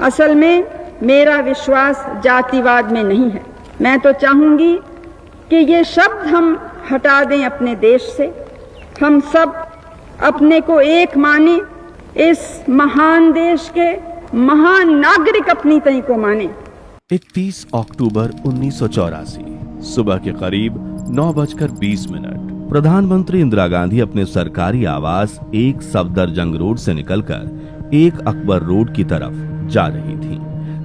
असल में मेरा विश्वास जातिवाद में नहीं है। मैं तो चाहूंगी कि ये शब्द हम हटा दें अपने देश से। हम सब अपने को एक माने, इस महान देश के महान नागरिक अपनी तय को माने। 31 अक्टूबर 1984 सुबह के करीब 9:20 प्रधानमंत्री इंदिरा गांधी अपने सरकारी आवास एक सफदरजंग रोड से निकलकर एक अकबर रोड की तरफ जा रही थी,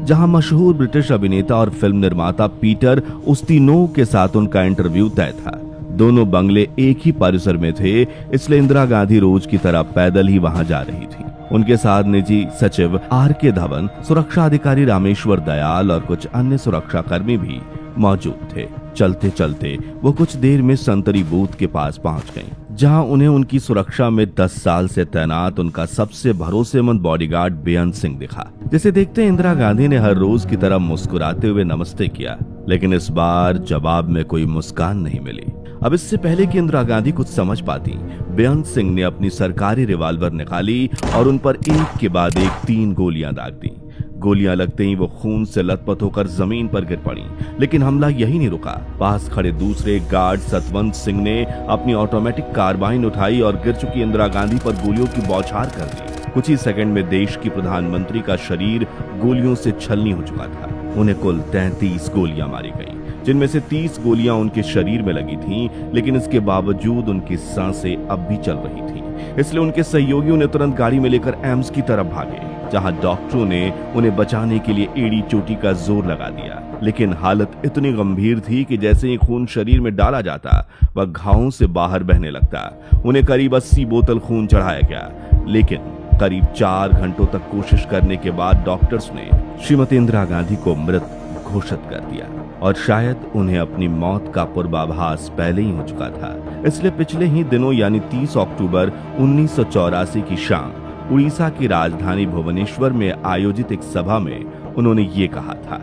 जहां मशहूर ब्रिटिश अभिनेता और फिल्म निर्माता पीटर उस्तिनोव के साथ उनका इंटरव्यू तय था। दोनों बंगले एक ही परिसर में थे, इसलिए इंदिरा गांधी रोज की तरह पैदल ही वहां जा रही थी। उनके साथ निजी सचिव आर.के. धवन, सुरक्षा अधिकारी रामेश्वर दयाल और कुछ अन्य सुरक्षा कर्मी भी मौजूद थे। चलते चलते वो कुछ देर में संतरी बूथ के पास पहुंच गईं, जहां उन्हें उनकी सुरक्षा में 10 साल से तैनात उनका सबसे भरोसेमंद बॉडीगार्ड बेअंत सिंह दिखा। जिसे देखते इंदिरा गांधी ने हर रोज की तरह मुस्कुराते हुए नमस्ते किया, लेकिन इस बार जवाब में कोई मुस्कान नहीं मिली। अब इससे पहले कि इंदिरा गांधी कुछ समझ पाती, बेअंत सिंह ने अपनी सरकारी रिवॉल्वर निकाली और उन पर एक के बाद एक 3 गोलियां दाग दी। गोलियां लगते ही वो खून से लथपथ होकर जमीन पर गिर पड़ी, लेकिन हमला यही नहीं रुका। पास खड़े दूसरे गार्ड सतवंत सिंह ने अपनी ऑटोमेटिक कार्बाइन उठाई और गिर चुकी इंदिरा गांधी पर गोलियों की बौछार कर दी। कुछ ही सेकंड में देश की प्रधानमंत्री का शरीर गोलियों से छलनी हो चुका था। उन्हें कुल 33 गोलियां मारी गई, जिनमें से 30 गोलियां उनके शरीर में लगी थीं, लेकिन इसके बावजूद उनकी सांसें अब भी चल रही थीं। इसलिए उनके सहयोगियों ने तुरंत गाड़ी में लेकर एम्स की तरफ भागे, जहां डॉक्टरों ने उन्हें बचाने के लिए एड़ी चोटी का जोर लगा दिया। लेकिन हालत इतनी गंभीर थी कि जैसे ही खून शरीर में डाला जाता, वह घावों से बाहर बहने लगता। उन्हें करीब 80 बोतल खून चढ़ाया गया, लेकिन करीब 4 घंटों तक कोशिश करने के बाद डॉक्टर्स ने श्रीमती इंदिरा गांधी को मृत घोषित कर दिया, और शायद उन्हें अपनी मौत का पूर्वाभास पहले ही हो चुका था। इसलिए पिछले ही दिनों यानी 30 अक्टूबर 1984 की शाम उड़ीसा की राजधानी भुवनेश्वर में आयोजित एक सभा में उन्होंने ये कहा था,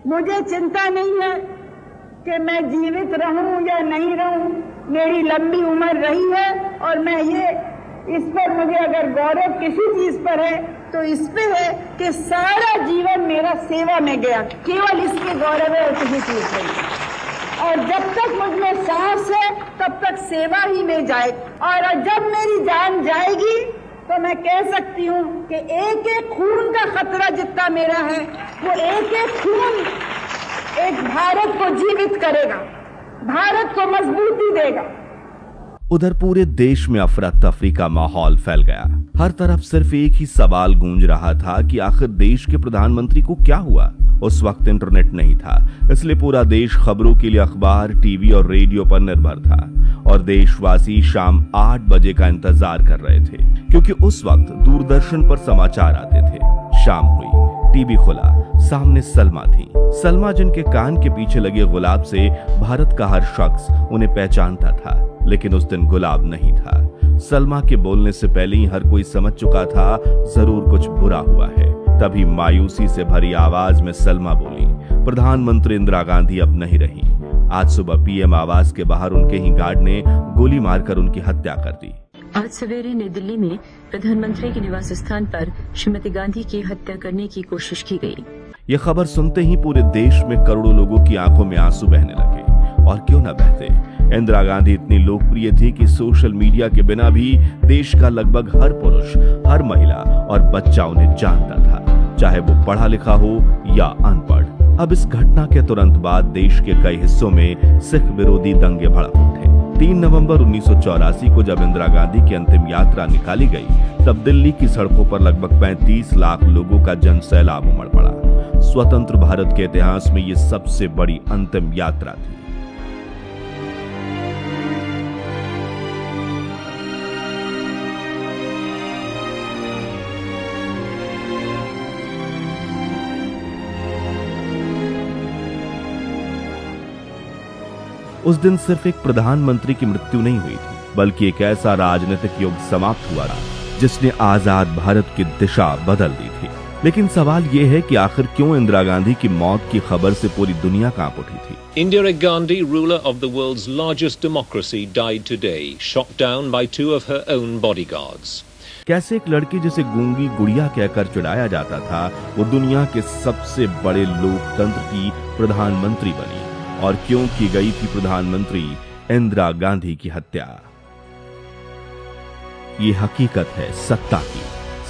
मुझे चिंता नहीं है कि मैं जीवित रहूं या नहीं रहूं। मेरी लंबी उम्र रही है और मैं इस पर मुझे अगर गौरव किसी चीज पर है तो इस पे है कि सारा जीवन मेरा सेवा में गया, केवल इसके गौरव है और किसी चीज नहीं। और जब तक मुझ में सांस है तब तक सेवा ही में जाए, और जब मेरी जान जाएगी तो मैं कह सकती हूँ कि एक एक खून का खतरा जितना मेरा है, वो एक एक खून एक भारत को जीवित करेगा, भारत को मजबूती देगा। उधर पूरे देश में अफरा तफरी का माहौल फैल गया। हर तरफ सिर्फ एक ही सवाल गूंज रहा था कि आखिर देश के प्रधानमंत्री को क्या हुआ। उस वक्त इंटरनेट नहीं था, इसलिए पूरा देश खबरों के लिए अखबार, टीवी और रेडियो पर निर्भर था, और देशवासी शाम 8 बजे का इंतजार कर रहे थे, क्योंकि उस वक्त दूरदर्शन पर समाचार आते थे। शाम हुई, टीवी खुला, सामने सलमा थी। सलमा जिनके कान के पीछे लगे गुलाब से भारत का हर शख्स उन्हें पहचानता था, लेकिन उस दिन गुलाब नहीं था। सलमा के बोलने से पहले ही हर कोई समझ चुका था जरूर कुछ बुरा हुआ है। तभी मायूसी से भरी आवाज में सलमा बोली, प्रधानमंत्री इंदिरा गांधी अब नहीं रही। आज सुबह पीएम आवास के बाहर उनके ही गार्ड ने गोली मारकर उनकी हत्या कर दी। आज सवेरे नई दिल्ली में प्रधानमंत्री के निवास स्थान पर श्रीमती गांधी की हत्या करने की कोशिश की गई। यह खबर सुनते ही पूरे देश में करोड़ों लोगों की आंखों में आंसू बहने लगे, और क्यों न बहते। इंदिरा गांधी इतनी लोकप्रिय थी कि सोशल मीडिया के बिना भी देश का लगभग हर पुरुष, हर महिला और बच्चा उन्हें जानता था, चाहे वो पढ़ा लिखा हो या अनपढ़। अब इस घटना के तुरंत बाद देश के कई हिस्सों में सिख विरोधी दंगे भड़क उठे। 3 नवंबर 1984 को जब इंदिरा गांधी की अंतिम यात्रा निकाली गई, तब दिल्ली की सड़कों पर लगभग 35 लाख लोगों का जन सैलाब उमड़ पड़ा। स्वतंत्र भारत के इतिहास में ये सबसे बड़ी अंतिम यात्रा थी। उस दिन सिर्फ एक प्रधानमंत्री की मृत्यु नहीं हुई थी, बल्कि एक ऐसा राजनीतिक युग समाप्त हुआ था जिसने आजाद भारत की दिशा बदल दी थी। लेकिन सवाल ये है कि आखिर क्यों इंदिरा गांधी की मौत की खबर से पूरी दुनिया कांप उठी थी। Indira Gandhi, ruler of the world's largest democracy, died today, shot down by 2 of her own bodyguards. कैसे एक लड़की जिसे गूंगी गुड़िया कहकर चिढ़ाया जाता था वो दुनिया के सबसे बड़े लोकतंत्र की प्रधानमंत्री बनी, और क्यों की गई थी प्रधानमंत्री इंदिरा गांधी की हत्या। ये हकीकत है सत्ता की,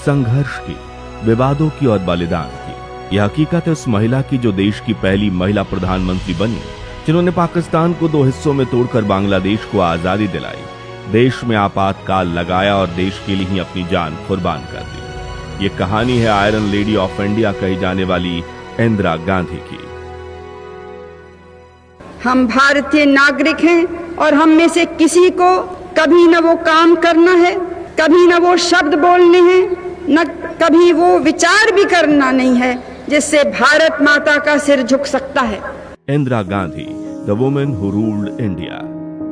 संघर्ष की, विवादों की और बलिदान की। यह हकीकत है उस महिला की जो देश की पहली महिला प्रधानमंत्री बनी, जिन्होंने पाकिस्तान को दो हिस्सों में तोड़कर बांग्लादेश को आजादी दिलाई, देश में आपातकाल लगाया और देश के लिए ही अपनी जान कुर्बान कर दी। ये कहानी है आयरन लेडी ऑफ इंडिया कही जाने वाली इंदिरा गांधी की। हम भारतीय नागरिक हैं और हम में से किसी को कभी न वो काम करना है, कभी न वो शब्द बोलने हैं, न कभी वो विचार भी करना नहीं है जिससे भारत माता का सिर झुक सकता है। Indira Gandhi, the women who ruled India.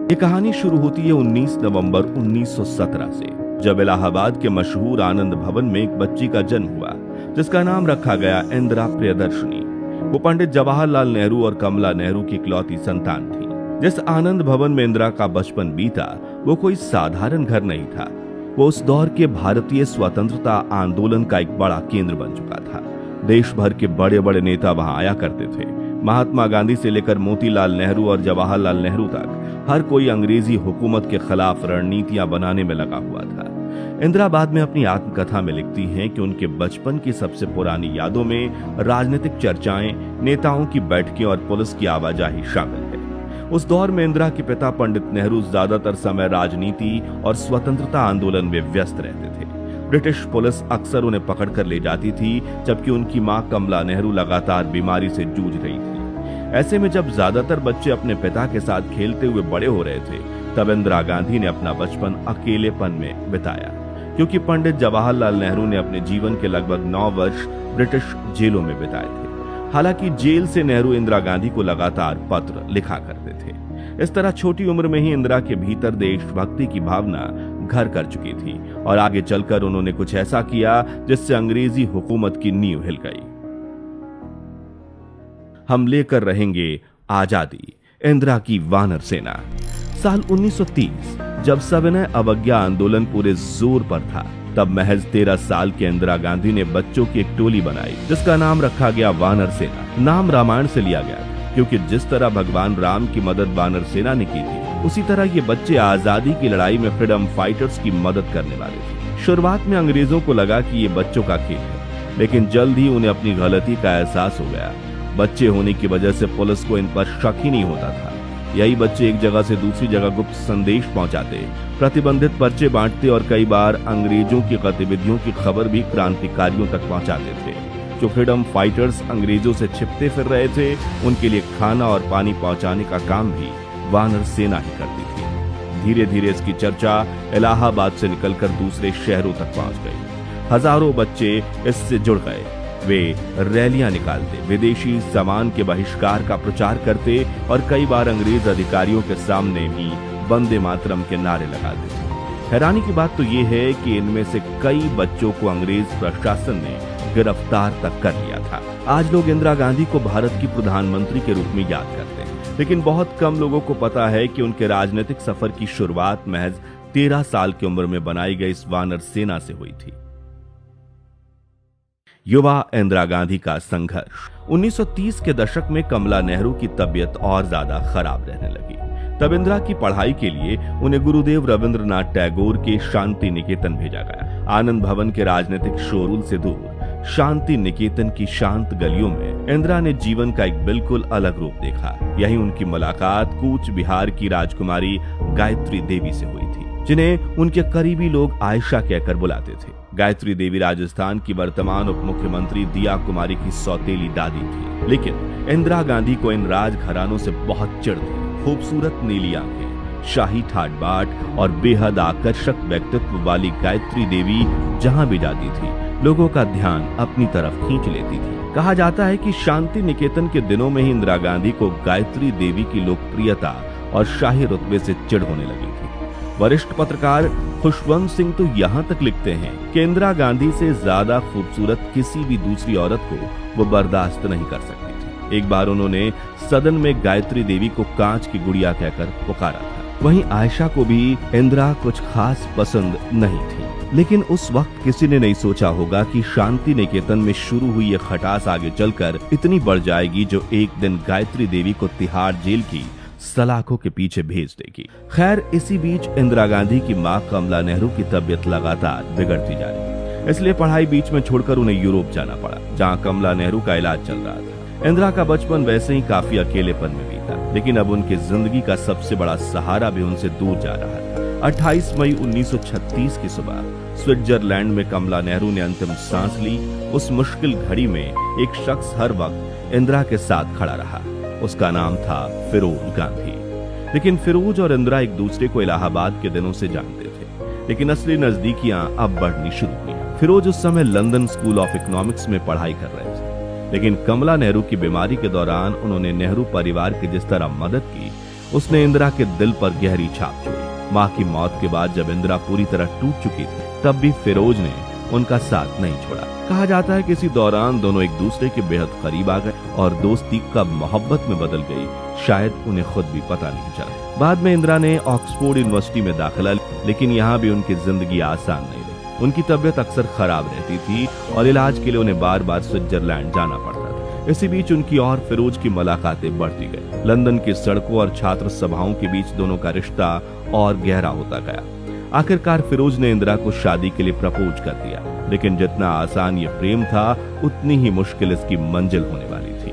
ये कहानी शुरू होती है 19 नवंबर 1917 से, जब इलाहाबाद के मशहूर आनंद भवन में एक बच्ची का जन्म हुआ जिसका नाम रखा गया इंदिरा प्रियदर्शनी। वो पंडित जवाहरलाल नेहरू और कमला नेहरू की इकलौती संतान थी। जिस आनंद भवन में इंदिरा का बचपन बीता वो कोई साधारण घर नहीं था, वो उस दौर के भारतीय स्वतंत्रता आंदोलन का एक बड़ा केंद्र बन चुका था। देश भर के बड़े बड़े नेता वहां आया करते थे। महात्मा गांधी से लेकर मोतीलाल नेहरू और जवाहरलाल नेहरू तक हर कोई अंग्रेजी हुकूमत के खिलाफ रणनीतियां बनाने में लगा हुआ था। इंदिरा बाद में अपनी आत्मकथा में लिखती हैं कि उनके बचपन की सबसे पुरानी यादों में राजनीतिक चर्चाएं, नेताओं की बैठकें और पुलिस की आवाजाही शामिल है। उस दौर में इंदिरा के पिता पंडित नेहरू ज्यादातर समय राजनीति और स्वतंत्रता आंदोलन में व्यस्त रहते थे। ब्रिटिश पुलिस अक्सर उन्हें पकड़कर ले जाती थी, जबकि उनकी मां कमला नेहरू लगातार बीमारी से जूझ रही थी। ऐसे में जब ज्यादातर बच्चे अपने पिता के साथ खेलते हुए बड़े हो रहे थे, तब इंदिरा गांधी ने अपना बचपन अकेलेपन में बिताया, क्योंकि पंडित जवाहरलाल नेहरू ने अपने जीवन के लगभग 9 वर्ष ब्रिटिश जेलों में बिताए थे। हालांकि जेल से नेहरू इंदिरा गांधी को लगातार पत्र लिखा करते थे। इस तरह छोटी उम्र में ही इंदिरा के भीतर देशभक्ति की भावना घर कर चुकी थी और आगे चलकर उन्होंने कुछ ऐसा किया जिससे अंग्रेजी हुकूमत की नींव हिल गई। हम लेकर रहेंगे आजादी, इंदिरा की वानर सेना। साल 1930 जब सविनय अवज्ञा आंदोलन पूरे जोर पर था, तब महज 13 साल के इंदिरा गांधी ने बच्चों की एक टोली बनाई जिसका नाम रखा गया वानर सेना। नाम रामायण से लिया गया, क्योंकि जिस तरह भगवान राम की मदद वानर सेना ने की थी, उसी तरह ये बच्चे आजादी की लड़ाई में फ्रीडम फाइटर्स की मदद करने वाले थे। शुरुआत में अंग्रेजों को लगा कि ये बच्चों का खेल है, लेकिन जल्द ही उन्हें अपनी गलती का एहसास हो गया। बच्चे होने की वजह से पुलिस को इन पर शक ही नहीं होता था। यही बच्चे एक जगह से दूसरी जगह गुप्त संदेश पहुंचाते, प्रतिबंधित पर्चे बांटते और कई बार अंग्रेजों की गतिविधियों की खबर भी क्रांतिकारियों तक पहुंचाते थे। जो फ्रीडम फाइटर्स अंग्रेजों से छिपते फिर रहे थे, उनके लिए खाना और पानी पहुंचाने का काम भी वानर सेना ही करती थी। धीरे धीरे इसकी चर्चा इलाहाबाद से निकलकर दूसरे शहरों तक पहुंच गई। हजारों बच्चे इससे जुड़ गए। वे रैलियां निकालते, विदेशी सामान के बहिष्कार का प्रचार करते और कई बार अंग्रेज अधिकारियों के सामने भी वंदे मातरम के नारे लगाते थे। हैरानी की बात तो ये है कि इनमें से कई बच्चों को अंग्रेज प्रशासन ने गिरफ्तार तक कर लिया था। आज लोग इंदिरा गांधी को भारत की प्रधानमंत्री के रूप में याद करते हैं, लेकिन बहुत कम लोगों को पता है कि उनके राजनीतिक सफर की शुरुआत महज 13 साल की उम्र में बनाई गई इस वानर सेना से हुई थी। युवा इंदिरा गांधी का संघर्ष। 1930 के दशक में कमला नेहरू की तबीयत और ज्यादा खराब रहने लगी। तब इंदिरा की पढ़ाई के लिए उन्हें गुरुदेव रविंद्रनाथ टैगोर के शांति निकेतन भेजा गया। आनंद भवन के राजनीतिक शोरूल से दूर शांति निकेतन की शांत गलियों में इंदिरा ने जीवन का एक बिल्कुल अलग रूप देखा। यही उनकी मुलाकात कूच बिहार की राजकुमारी गायत्री देवी से हुई थी, जिन्हें उनके करीबी लोग आयशा कहकर बुलाते थे। गायत्री देवी राजस्थान की वर्तमान उप मुख्यमंत्री दिया कुमारी की सौतेली दादी थी, लेकिन इंदिरा गांधी को इन राजघरानों से बहुत चिढ़ थी। खूबसूरत नीली आंखें, शाही ठाट बाट और बेहद आकर्षक व्यक्तित्व वाली गायत्री देवी जहां भी जाती थी, लोगों का ध्यान अपनी तरफ खींच लेती थी। कहा जाता है कि शांति निकेतन के दिनों में ही इंदिरा गांधी को गायत्री देवी की लोकप्रियता और शाही रुतबे से चिढ़ होने लगी थी। वरिष्ठ पत्रकार खुशवंत सिंह तो यहाँ तक लिखते हैं कि इंदिरा गांधी से ज्यादा खूबसूरत किसी भी दूसरी औरत को वो बर्दाश्त नहीं कर सकती थी। एक बार उन्होंने सदन में गायत्री देवी को कांच की गुड़िया कहकर पुकारा था। वहीं आयशा को भी इंदिरा कुछ खास पसंद नहीं थी, लेकिन उस वक्त किसी ने नहीं सोचा होगा कि शांति निकेतन में शुरू हुई ये खटास आगे चलकर इतनी बढ़ जाएगी जो एक दिन गायत्री देवी को तिहाड़ जेल की सलाखों के पीछे भेज देगी। खैर, इसी बीच इंदिरा गांधी की मां कमला नेहरू की तबीयत लगातार बिगड़ती जा रही, इसलिए पढ़ाई बीच में छोड़कर उन्हें यूरोप जाना पड़ा, जहां कमला नेहरू का इलाज चल रहा था। इंदिरा का बचपन वैसे ही काफी अकेलेपन में बीता, लेकिन अब उनकी जिंदगी का सबसे बड़ा सहारा भी उनसे दूर जा रहा था। 28 मई 1936 की सुबह स्विट्जरलैंड में कमला नेहरू ने अंतिम सांस ली। उस मुश्किल घड़ी में एक शख्स हर वक्त इंदिरा के साथ खड़ा रहा, उसका नाम था फिरोज गांधी। लेकिन फिरोज और इंदिरा एक दूसरे को इलाहाबाद के दिनों से जानते थे, लेकिन असली नजदीकियां अब बढ़नी शुरू हुई। फिरोज उस समय लंदन स्कूल ऑफ इकोनॉमिक्स में पढ़ाई कर रहे थे, लेकिन कमला नेहरू की बीमारी के दौरान उन्होंने नेहरू परिवार की जिस तरह मदद की, उसने इंदिरा के दिल पर गहरी छाप छोड़ी। मां की मौत के बाद जब इंदिरा पूरी तरह टूट चुकी थी, तब भी फिरोज ने उनका साथ नहीं छोड़ा। कहा जाता है कि इसी दौरान दोनों एक दूसरे के बेहद करीब आ गए और दोस्ती कब मोहब्बत में बदल गई, शायद उन्हें खुद भी पता नहीं चला। बाद में इंदिरा ने ऑक्सफोर्ड यूनिवर्सिटी में दाखिला लिया, लेकिन यहाँ भी उनकी जिंदगी आसान नहीं रही। उनकी तबीयत अक्सर खराब रहती थी और इलाज के लिए उन्हें बार बार स्विट्जरलैंड जाना पड़ता था। इसी बीच उनकी और फिरोज की मुलाकातें बढ़ती गई। लंदन की सड़कों और छात्र सभाओं के बीच दोनों का रिश्ता और गहरा होता गया। आखिरकार फिरोज ने इंदिरा को शादी के लिए प्रपोज कर दिया, लेकिन जितना आसान ये प्रेम था, उतनी ही मुश्किल इसकी मंजिल होने वाली थी।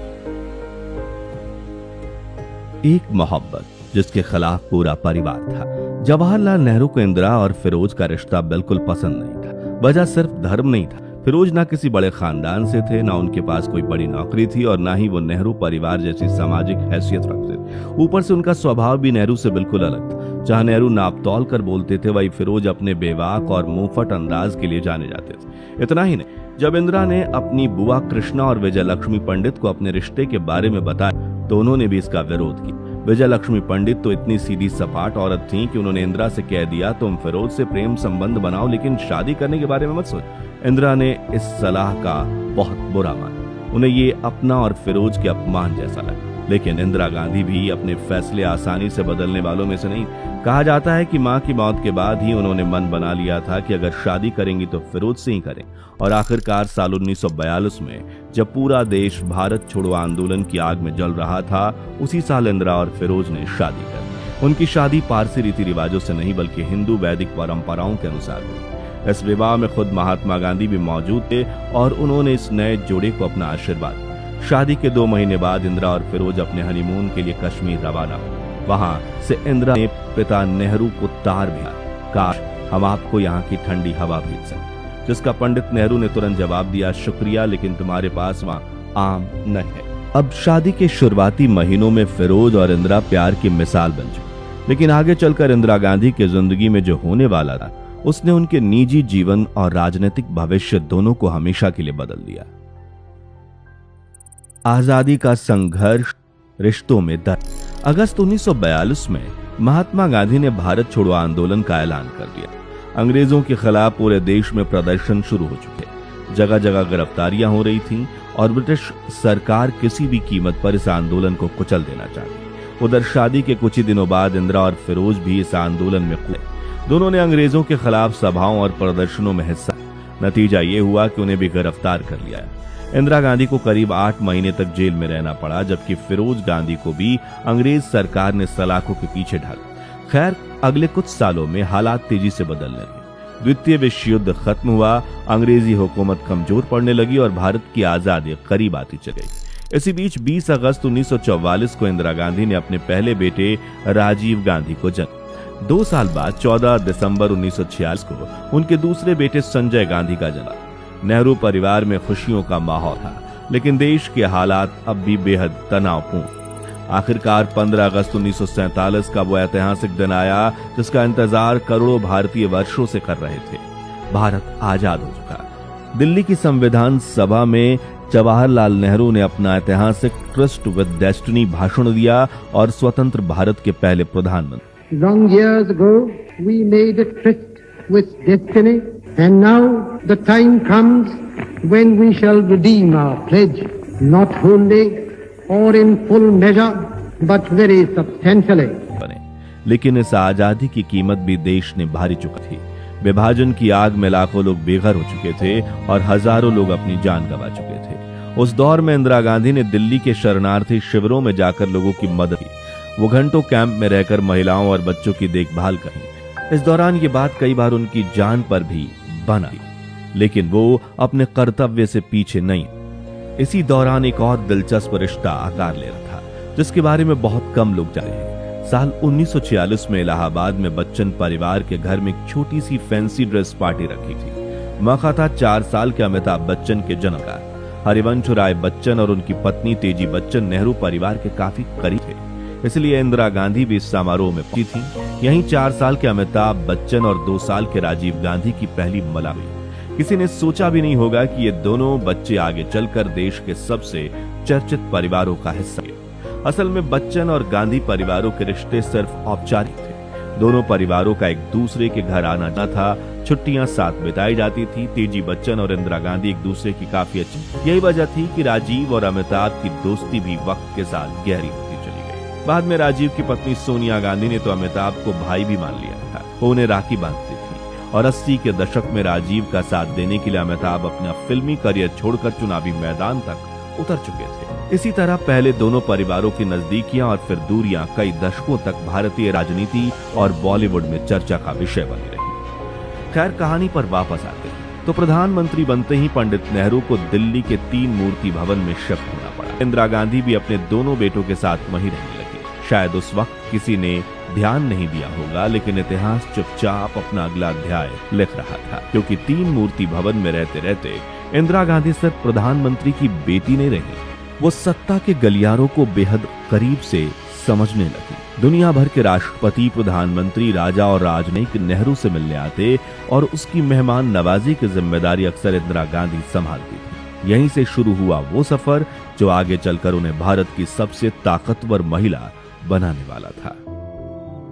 एक मोहब्बत जिसके खिलाफ पूरा परिवार था। जवाहरलाल नेहरू को इंदिरा और फिरोज का रिश्ता बिल्कुल पसंद नहीं था। वजह सिर्फ धर्म नहीं था। फिरोज ना किसी बड़े खानदान से थे, ना उनके पास कोई बड़ी नौकरी थी और ना ही वो नेहरू परिवार जैसी सामाजिक हैसियत रखते थे। ऊपर से उनका स्वभाव भी नेहरू से बिल्कुल अलग था। जहां नेहरू नाप तौल कर बोलते थे, वही फिरोज अपने बेवाक और मुंहफट अंदाज के लिए जाने जाते थे। इतना ही नहीं, जब इंदिरा ने अपनी बुआ कृष्णा और विजय लक्ष्मी पंडित को अपने रिश्ते के बारे में बताया, तो उन्होंने भी इसका विरोध किया। विजय लक्ष्मी पंडित तो इतनी सीधी सपाट औरत थी कि उन्होंने इंदिरा से कह दिया, तुम फिरोज से प्रेम संबंध बनाओ, लेकिन शादी करने के बारे में मत सोचो। इंदिरा ने इस सलाह का बहुत बुरा माना। उन्हें ये अपना और फिरोज के अपमान जैसा लगा। लेकिन इंदिरा गांधी भी अपने फैसले आसानी से बदलने वालों में से नहीं। कहा जाता है कि मां की मौत के बाद ही उन्होंने मन बना लिया था कि अगर शादी करेंगी तो फिरोज से ही करें। और आखिरकार साल 1942 में जब पूरा देश भारत छोड़ो आंदोलन की आग में जल रहा था, उसी साल इंदिरा और फिरोज ने शादी कर। उनकी शादी पारसी रीति रिवाजों से नहीं बल्कि हिंदू वैदिक परंपराओं के अनुसार हुई। इस विवाह में खुद महात्मा गांधी भी मौजूद थे और उन्होंने इस नए जोड़े को अपना आशीर्वाद दिया। शादी के 2 महीने बाद इंदिरा और फिरोज अपने हनीमून के लिए कश्मीर रवाना हुए। वहां से इंदिरा ने पिता नेहरू को तार भेजा, काश हम आपको यहाँ की ठंडी हवा भेज सकें। जिसका पंडित नेहरू ने तुरंत जवाब दिया, शुक्रिया, लेकिन तुम्हारे पास वहाँ आम नहीं है। अब शादी के शुरुआती महीनों में फिरोज और इंदिरा प्यार की मिसाल बन चुकी, लेकिन आगे चलकर इंदिरा गांधी की जिंदगी में जो होने वाला था, उसने उनके निजी जीवन और राजनीतिक भविष्य दोनों को हमेशा के लिए बदल दिया। आजादी का संघर्ष, रिश्तों में दर्द। अगस्त 1942 में महात्मा गांधी ने भारत छोड़ो आंदोलन का ऐलान कर दिया। अंग्रेजों के खिलाफ पूरे देश में प्रदर्शन शुरू हो चुके। जगह जगह गिरफ्तारियां हो रही थीं और ब्रिटिश सरकार किसी भी कीमत पर इस आंदोलन को कुचल देना चाहती। उधर शादी के कुछ ही दिनों बाद इंदिरा और फिरोज भी इस आंदोलन में कूदे। दोनों ने अंग्रेजों के खिलाफ सभाओं और प्रदर्शनों में हिस्सा। नतीजा ये हुआ कि उन्हें भी गिरफ्तार कर लिया। इंदिरा गांधी को करीब 8 महीने तक जेल में रहना पड़ा, जबकि फिरोज गांधी को भी अंग्रेज सरकार ने सलाखों के पीछे ढाला। खैर, अगले कुछ सालों में हालात तेजी से बदलने लगे। द्वितीय विश्व युद्ध खत्म हुआ, अंग्रेजी हुकूमत कमजोर पड़ने लगी और भारत की आजादी करीब आती चली गई। इसी बीच 20 अगस्त 1944 को इंदिरा गांधी ने अपने पहले बेटे राजीव गांधी को जन्म। 2 साल बाद 14 दिसंबर 1946 को उनके दूसरे बेटे संजय गांधी का जन्म। नेहरू परिवार में खुशियों का माहौल था, लेकिन देश के हालात अब भी बेहद तनावपूर्ण। आखिरकार 15 अगस्त 1947 का वो ऐतिहासिक दिन आया जिसका इंतजार करोड़ों भारतीय वर्षों से कर रहे थे। भारत आजाद हो चुका। दिल्ली की संविधान सभा में जवाहरलाल नेहरू ने अपना ऐतिहासिक ट्रस्ट विद डेस्टिनी भाषण दिया और स्वतंत्र भारत के पहले प्रधानमंत्री। Long years ago, we made a tryst with destiny, and now the time comes when we shall redeem our pledge, not wholly or in full measure, but very substantially. लेकिन इस आजादी की कीमत भी देश ने भारी चुकी थी। विभाजन की आग में लाखों लोग बेघर हो चुके थे और हजारों लोग अपनी जान गंवा चुके थे। उस दौर में इंदिरा गांधी ने दिल्ली के शरणार्थी शिविरों में जाकर लोगों की मदद की। वो घंटों कैंप में रहकर महिलाओं और बच्चों की देखभाल करी। इस दौरान ये बात कई बार उनकी जान पर भी बन आई, लेकिन वो अपने कर्तव्य से पीछे नहीं। इसी दौरान एक और दिलचस्प रिश्ता आकार ले रहा था, जिसके बारे में बहुत कम लोग जानते हैं। साल 1946 में इलाहाबाद में बच्चन परिवार के घर में एक छोटी सी फैंसी ड्रेस पार्टी रखी थी। मौका था 4 साल के अमिताभ बच्चन के जन्म का। हरिवंश राय बच्चन और उनकी पत्नी तेजी बच्चन नेहरू परिवार के काफी करीब थे, इसलिए इंदिरा गांधी भी इस समारोह में पहुंची थी। यहीं 4 साल के अमिताभ बच्चन और 2 साल के राजीव गांधी की पहली मला हुई। किसी ने सोचा भी नहीं होगा कि ये दोनों बच्चे आगे चलकर देश के सबसे चर्चित परिवारों का हिस्सा हैं। असल में बच्चन और गांधी परिवारों के रिश्ते सिर्फ औपचारिक थे। दोनों परिवारों का एक दूसरे के घर आना जाना था, छुट्टियां साथ बिताई जाती थी। तेजी बच्चन और इंदिरा गांधी एक दूसरे की काफी अच्छी। यही वजह थी कि राजीव और अमिताभ की दोस्ती भी वक्त के साथ गहरी होती चली गई। बाद में राजीव की पत्नी सोनिया गांधी ने तो अमिताभ को भाई भी मान लिया था। वो उन्हें राखी बांधती थी और 80 के दशक में राजीव का साथ देने के लिए अमिताभ अपना फिल्मी करियर छोड़कर चुनावी मैदान तक उतर चुके थे। इसी तरह पहले दोनों परिवारों की नजदीकियां और फिर दूरियां कई दशकों तक भारतीय राजनीति और बॉलीवुड में चर्चा का विषय बनी रही। खैर, कहानी पर वापस आते हैं तो प्रधानमंत्री बनते ही पंडित नेहरू को दिल्ली के 3 मूर्ति भवन में शिफ्ट होना पड़ा। इंदिरा गांधी भी अपने दोनों बेटों के साथ वहीं रहने लगी। शायद उस वक्त किसी ने ध्यान नहीं दिया होगा, लेकिन इतिहास चुपचाप अपना अगला अध्याय लिख रहा था, क्योंकि 3 मूर्ति भवन में रहते रहते इंदिरा गांधी सिर्फ प्रधानमंत्री की बेटी नहीं रही, वो सत्ता के गलियारों को बेहद करीब से समझने लगी। दुनिया भर के राष्ट्रपति, प्रधानमंत्री, राजा और राजनयिक नेहरू से मिलने आते और उसकी मेहमान नवाजी की जिम्मेदारी अक्सर इंदिरा गांधी संभालती थी। यहीं से शुरू हुआ वो सफर जो आगे चलकर उन्हें भारत की सबसे ताकतवर महिला बनाने वाला था।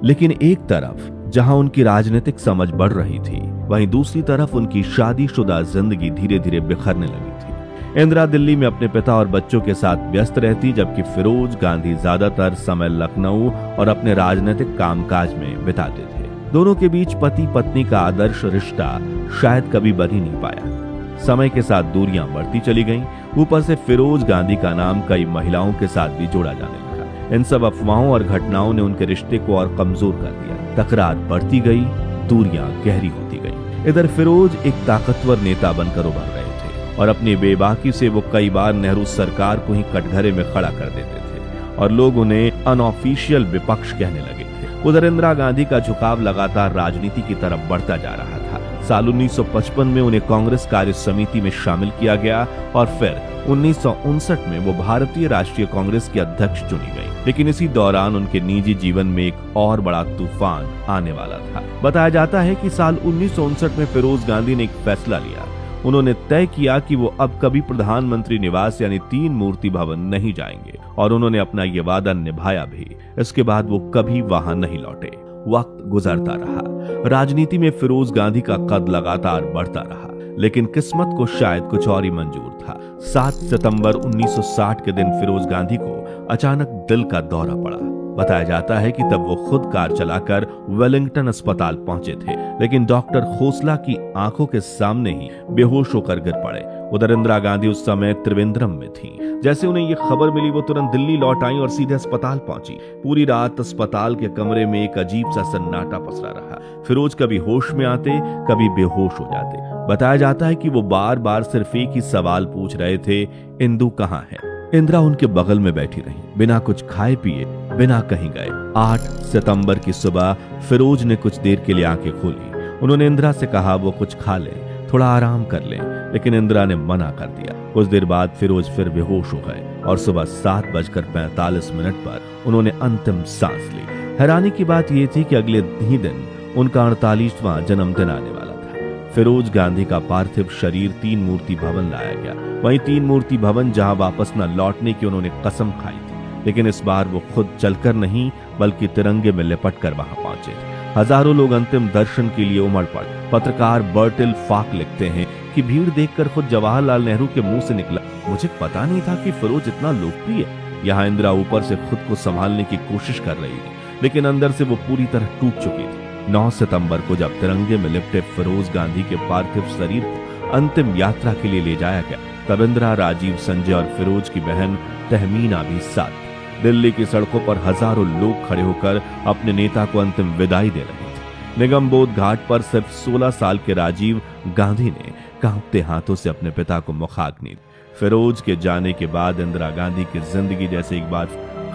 लेकिन एक तरफ जहां उनकी राजनीतिक समझ बढ़ रही थी, वहीं दूसरी तरफ उनकी शादीशुदा जिंदगी धीरे धीरे बिखरने लगी थी। इंदिरा दिल्ली में अपने पिता और बच्चों के साथ व्यस्त रहती, जबकि फिरोज गांधी ज्यादातर समय लखनऊ और अपने राजनीतिक कामकाज में बिताते थे। दोनों के बीच पति पत्नी का आदर्श रिश्ता शायद कभी बन ही नहीं पाया। समय के साथ दूरियां बढ़ती चली गईं। ऊपर से फिरोज गांधी का नाम कई महिलाओं के साथ भी जोड़ा जाने लगा। इन सब अफवाहों और घटनाओं ने उनके रिश्ते को और कमजोर कर दिया। तकरार बढ़ती गई, दूरियां गहरी होती गई। इधर फिरोज एक ताकतवर नेता बनकर उभर रहे थे और अपनी बेबाकी से वो कई बार नेहरू सरकार को ही कटघरे में खड़ा कर देते थे और लोग उन्हें अनऑफिशियल विपक्ष कहने लगे थे। उधर इंदिरा गांधी का झुकाव लगातार राजनीति की तरफ बढ़ता जा रहा था। साल 1955 में उन्हें कांग्रेस कार्य समिति में शामिल किया गया और फिर 1959 में वो भारतीय राष्ट्रीय कांग्रेस की अध्यक्ष चुनी गई। लेकिन इसी दौरान उनके निजी जीवन में एक और बड़ा तूफान आने वाला था। बताया जाता है कि साल 1959 में फिरोज गांधी ने एक फैसला लिया। उन्होंने तय किया कि वो अब कभी प्रधानमंत्री निवास यानी 3 मूर्ति भवन नहीं जाएंगे और उन्होंने अपना ये वादा निभाया भी। इसके बाद वो कभी वहां नहीं लौटे। वक्त गुजरता रहा, राजनीति में फिरोज गांधी का कद लगातार बढ़ता रहा, लेकिन किस्मत को शायद कुछ और ही मंजूर था। 7 सितंबर 1960 के दिन फिरोज गांधी को अचानक दिल का दौरा पड़ा। बताया जाता है कि तब वो खुद कार चलाकर वेलिंगटन अस्पताल पहुंचे थे, लेकिन डॉक्टर खोसला की आंखों के सामने ही बेहोश होकर गिर पड़े। उधर इंदिरा गांधी उस समय त्रिवेंद्रम में थी। जैसे उन्हें ये खबर मिली, वो तुरंत दिल्ली लौट आई और सीधे अस्पताल पहुंची। पूरी रात अस्पताल के कमरे में एक अजीब सा सन्नाटा पसरा रहा। फिरोज कभी होश में आते, कभी बेहोश हो जाते। बताया जाता है कि वो बार बार सिर्फ एक ही सवाल पूछ रहे थे, इंदु कहाँ है। इंदिरा उनके बगल में बैठी रही, बिना कुछ खाए पिए, बिना कहीं गए। 8 सितंबर की सुबह फिरोज ने कुछ देर के लिए आंखें खोली। उन्होंने इंदिरा से कहा वो कुछ खा ले, थोड़ा आराम कर ले, लेकिन इंदिरा ने मना कर दिया। कुछ देर बाद फिरोज फिर बेहोश हो गए और सुबह 7:45 पर उन्होंने अंतिम सांस ली। हैरानी की बात यह थी कि अगले ही दिन उनका 48वां जन्मदिन आने वाला था। फिरोज गांधी का पार्थिव शरीर 3 मूर्ति भवन लाया गया। वहीं 3 मूर्ति भवन जहां वापस न लौटने की उन्होंने कसम खाई थी, लेकिन इस बार वो खुद चलकर नहीं बल्कि तिरंगे में लिपट कर वहां पहुंचे। हजारों लोग अंतिम दर्शन के लिए उमड़ पड़े। पत्रकार बर्टिल फाक लिखते हैं कि भीड़ देखकर खुद जवाहरलाल नेहरू के मुंह से निकला, मुझे पता नहीं था कि फिरोज इतना लोकप्रिय है। यहाँ इंदिरा ऊपर से खुद को संभालने की कोशिश कर रही थी, लेकिन अंदर से वो पूरी तरह टूट चुकी थी। 9 सितंबर को जब तिरंगे में लिपटे फिरोज गांधी के पार्थिव शरीर को अंतिम यात्रा के लिए ले जाया गया, तब इंदिरा, राजीव, संजय और फिरोज की बहन तहमीना भी साथ। दिल्ली की सड़कों पर हजारों लोग खड़े होकर अपने नेता को अंतिम विदाई दे रहे थे। निगमबोध घाट पर सिर्फ 16 साल के राजीव गांधी ने कांपते हाथों से अपने पिता को मुखाग्नि दी। फिरोज के जाने के बाद इंदिरा गांधी की जिंदगी जैसे एक बार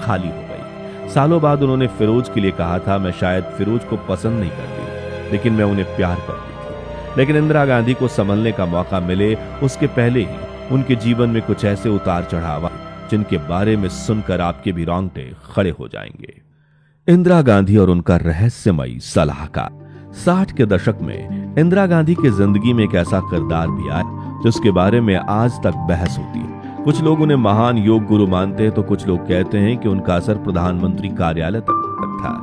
खाली हो गई। सालों बाद उन्होंने फिरोज के लिए कहा था, मैं शायद फिरोज को पसंद नहीं करती, लेकिन मैं उन्हें प्यार करती थी। लेकिन इंदिरा गांधी को संभलने का मौका मिले उसके पहले ही उनके जीवन में कुछ ऐसे उतार चढ़ाव जिनके बारे में सुनकर आपके भी रोंगटे खड़े हो जाएंगे। इंदिरा गांधी और उनका रहस्यमयी सलाहकार। 60 के दशक में इंदिरा गांधी की जिंदगी में एक ऐसा किरदार भी आया जिसके बारे में आज तक बहस होती है। कुछ लोग उन्हें महान योग गुरु मानते हैं तो कुछ लोग कहते हैं कि उनका असर प्रधानमंत्री कार्यालय तक था।